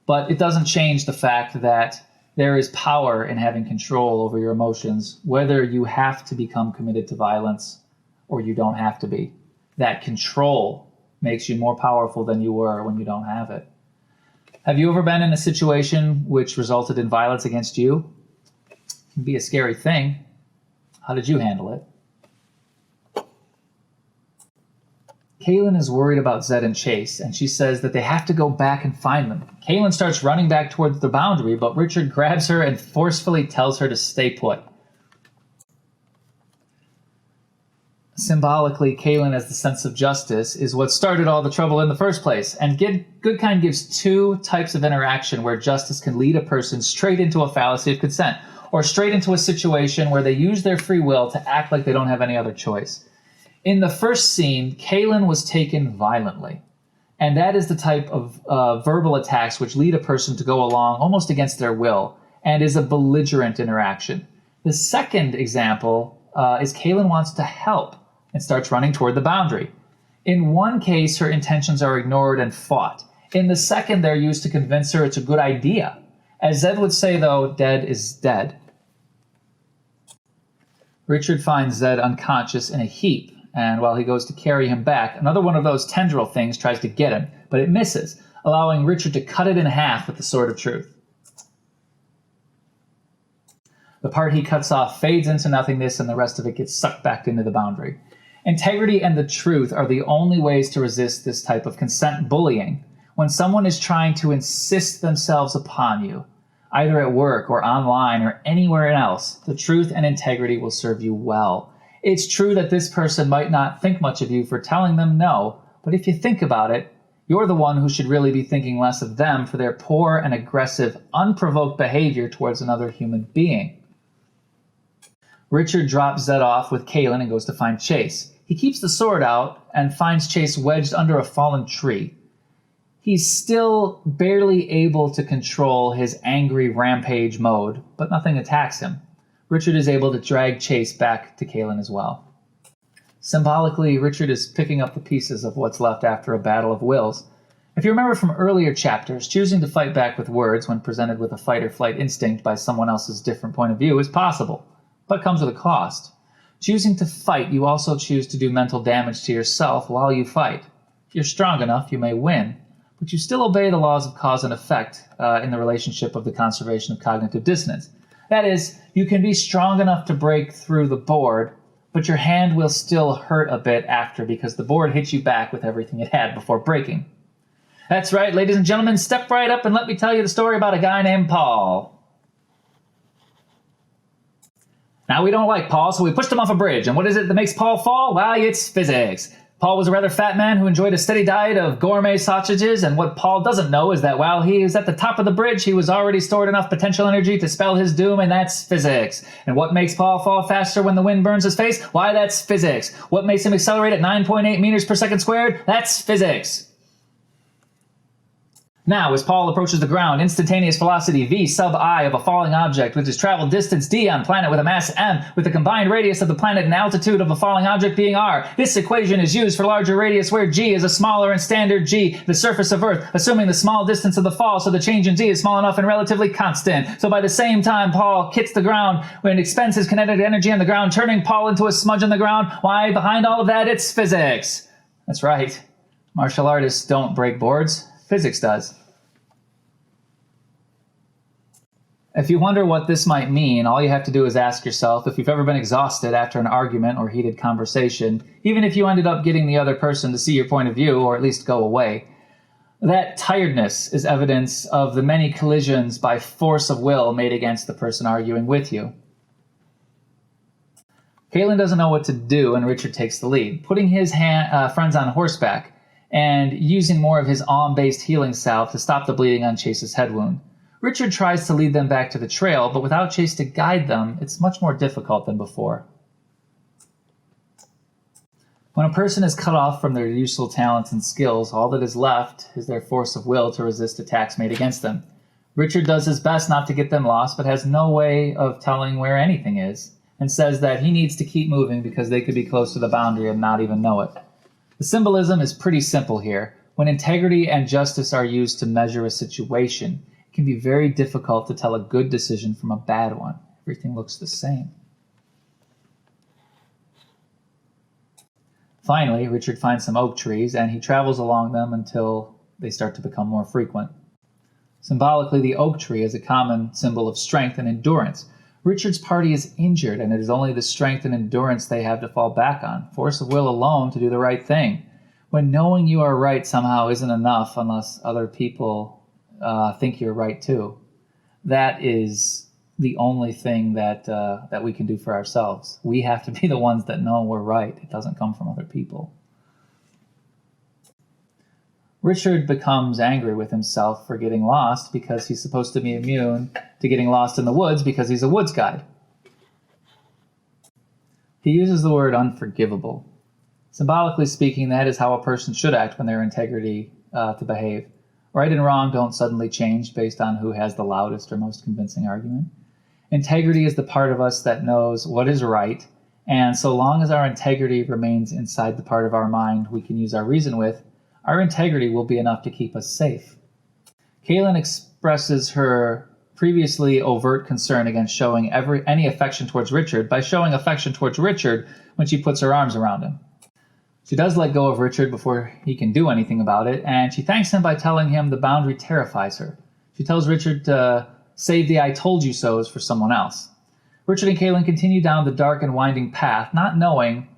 But it doesn't change the fact that there is power in having control over your emotions, whether you have to become committed to violence or you don't have to be. That control makes you more powerful than you were when you don't have it. Have you ever been in a situation which resulted in violence against you? It can be a scary thing. How did you handle it? Kahlan is worried about Zedd and Chase, and she says that they have to go back and find them. Kahlan starts running back towards the boundary, but Richard grabs her and forcefully tells her to stay put. Symbolically, Kahlan, as the sense of justice, is what started all the trouble in the first place. And Goodkind gives two types of interaction where justice can lead a person straight into a fallacy of consent, or straight into a situation where they use their free will to act like they don't have any other choice. In the first scene, Kahlan was taken violently. And that is the type of verbal attacks which lead a person to go along almost against their will, and is a belligerent interaction. The second example is Kahlan wants to help and starts running toward the boundary. In one case, her intentions are ignored and fought. In the second, they're used to convince her it's a good idea. As Zedd would say, though, dead is dead. Richard finds Zedd unconscious in a heap, and while he goes to carry him back, another one of those tendril things tries to get him, but it misses, allowing Richard to cut it in half with the sword of truth. The part he cuts off fades into nothingness, and the rest of it gets sucked back into the boundary. Integrity and the truth are the only ways to resist this type of consent bullying. When someone is trying to insist themselves upon you, either at work or online or anywhere else, the truth and integrity will serve you well. It's true that this person might not think much of you for telling them no, but if you think about it, you're the one who should really be thinking less of them for their poor and aggressive, unprovoked behavior towards another human being. Richard drops Zedd off with Kahlan and goes to find Chase. He keeps the sword out and finds Chase wedged under a fallen tree. He's still barely able to control his angry rampage mode, but nothing attacks him. Richard is able to drag Chase back to Kahlan as well. Symbolically, Richard is picking up the pieces of what's left after a battle of wills. If you remember from earlier chapters, choosing to fight back with words when presented with a fight-or-flight instinct by someone else's different point of view is possible, but comes with a cost. Choosing to fight, you also choose to do mental damage to yourself while you fight. If you're strong enough, you may win, but you still obey the laws of cause and effect in the relationship of the conservation of cognitive dissonance. That is, you can be strong enough to break through the board, but your hand will still hurt a bit after because the board hit you back with everything it had before breaking. That's right, ladies and gentlemen, step right up and let me tell you the story about a guy named Paul. Now, we don't like Paul, so we pushed him off a bridge. And what is it that makes Paul fall? Well, it's physics. Paul was a rather fat man who enjoyed a steady diet of gourmet sausages, and what Paul doesn't know is that while he was at the top of the bridge, he was already stored enough potential energy to spell his doom, and that's physics. And what makes Paul fall faster when the wind burns his face? Why, that's physics. What makes him accelerate at 9.8 meters per second squared? That's physics. Now, as Paul approaches the ground, instantaneous velocity v sub I of a falling object, which is travel distance d on planet with a mass m, with the combined radius of the planet and altitude of a falling object being r. This equation is used for larger radius where g is a smaller and standard g, the surface of Earth, assuming the small distance of the fall, so the change in g is small enough and relatively constant. So by the same time Paul hits the ground, when it expends his kinetic energy on the ground, turning Paul into a smudge on the ground, why, behind all of that, it's physics. That's right. Martial artists don't break boards. Physics does. If you wonder what this might mean, all you have to do is ask yourself if you've ever been exhausted after an argument or heated conversation, even if you ended up getting the other person to see your point of view or at least go away. That tiredness is evidence of the many collisions by force of will made against the person arguing with you. Kahlan doesn't know what to do, and Richard takes the lead, putting his friends on horseback and using more of his Aum-based healing salve to stop the bleeding on Chase's head wound. Richard tries to lead them back to the trail, but without Chase to guide them, it's much more difficult than before. When a person is cut off from their useful talents and skills, all that is left is their force of will to resist attacks made against them. Richard does his best not to get them lost, but has no way of telling where anything is, and says that he needs to keep moving because they could be close to the boundary and not even know it. The symbolism is pretty simple here. When integrity and justice are used to measure a situation, it can be very difficult to tell a good decision from a bad one. Everything looks the same. Finally, Richard finds some oak trees, and he travels along them until they start to become more frequent. Symbolically, the oak tree is a common symbol of strength and endurance. Richard's party is injured, and it is only the strength and endurance they have to fall back on, force of will alone to do the right thing. When knowing you are right somehow isn't enough unless other people think you're right too. That is the only thing that we can do for ourselves. We have to be the ones that know we're right. It doesn't come from other people. Richard becomes angry with himself for getting lost because he's supposed to be immune to getting lost in the woods because he's a woods guide. He uses the word unforgivable. Symbolically speaking, that is how a person should act when their integrity to behave. Right and wrong don't suddenly change based on who has the loudest or most convincing argument. Integrity is the part of us that knows what is right, and so long as our integrity remains inside the part of our mind we can use our reason with, our integrity will be enough to keep us safe. Kahlan expresses her previously overt concern against showing any affection towards Richard by showing affection towards Richard when she puts her arms around him. She does let go of Richard before he can do anything about it, and she thanks him by telling him the boundary terrifies her. She tells Richard to save the I told you so's for someone else. Richard and Kahlan continue down the dark and winding path, not knowing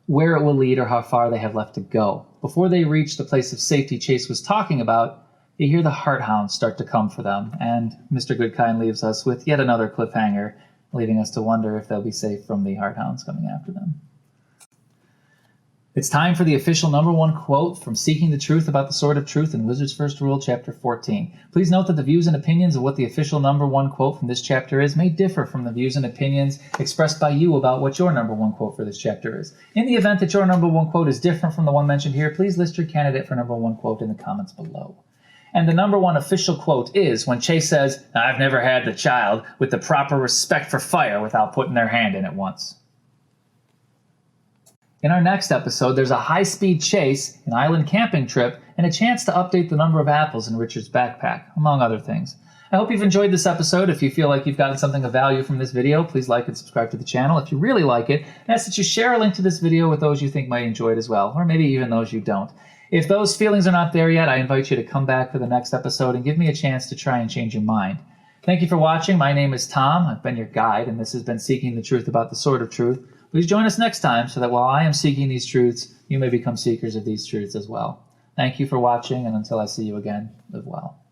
where it will lead or how far they have left to go. Before they reach the place of safety Chase was talking about, they hear the hearthounds start to come for them, and Mr. Goodkind leaves us with yet another cliffhanger, leaving us to wonder if they'll be safe from the hearthounds coming after them. It's time for the official #1 quote from Seeking the Truth About the Sword of Truth in Wizard's First Rule, Chapter 14. Please note that the views and opinions of what the official #1 quote from this chapter is may differ from the views and opinions expressed by you about what your #1 quote for this chapter is. In the event that your #1 quote is different from the one mentioned here, please list your candidate for #1 quote in the comments below. And the #1 official quote is when Chase says, "I've never had the child with the proper respect for fire without putting their hand in it once." In our next episode, there's a high-speed chase, an island camping trip, and a chance to update the number of apples in Richard's backpack, among other things. I hope you've enjoyed this episode. If you feel like you've gotten something of value from this video, please like and subscribe to the channel. If you really like it, I ask that you share a link to this video with those you think might enjoy it as well, or maybe even those you don't. If those feelings are not there yet, I invite you to come back for the next episode and give me a chance to try and change your mind. Thank you for watching. My name is Tom. I've been your guide, and this has been Seeking the Truth About the Sword of Truth. Please join us next time so that while I am seeking these truths, you may become seekers of these truths as well. Thank you for watching, and until I see you again, live well.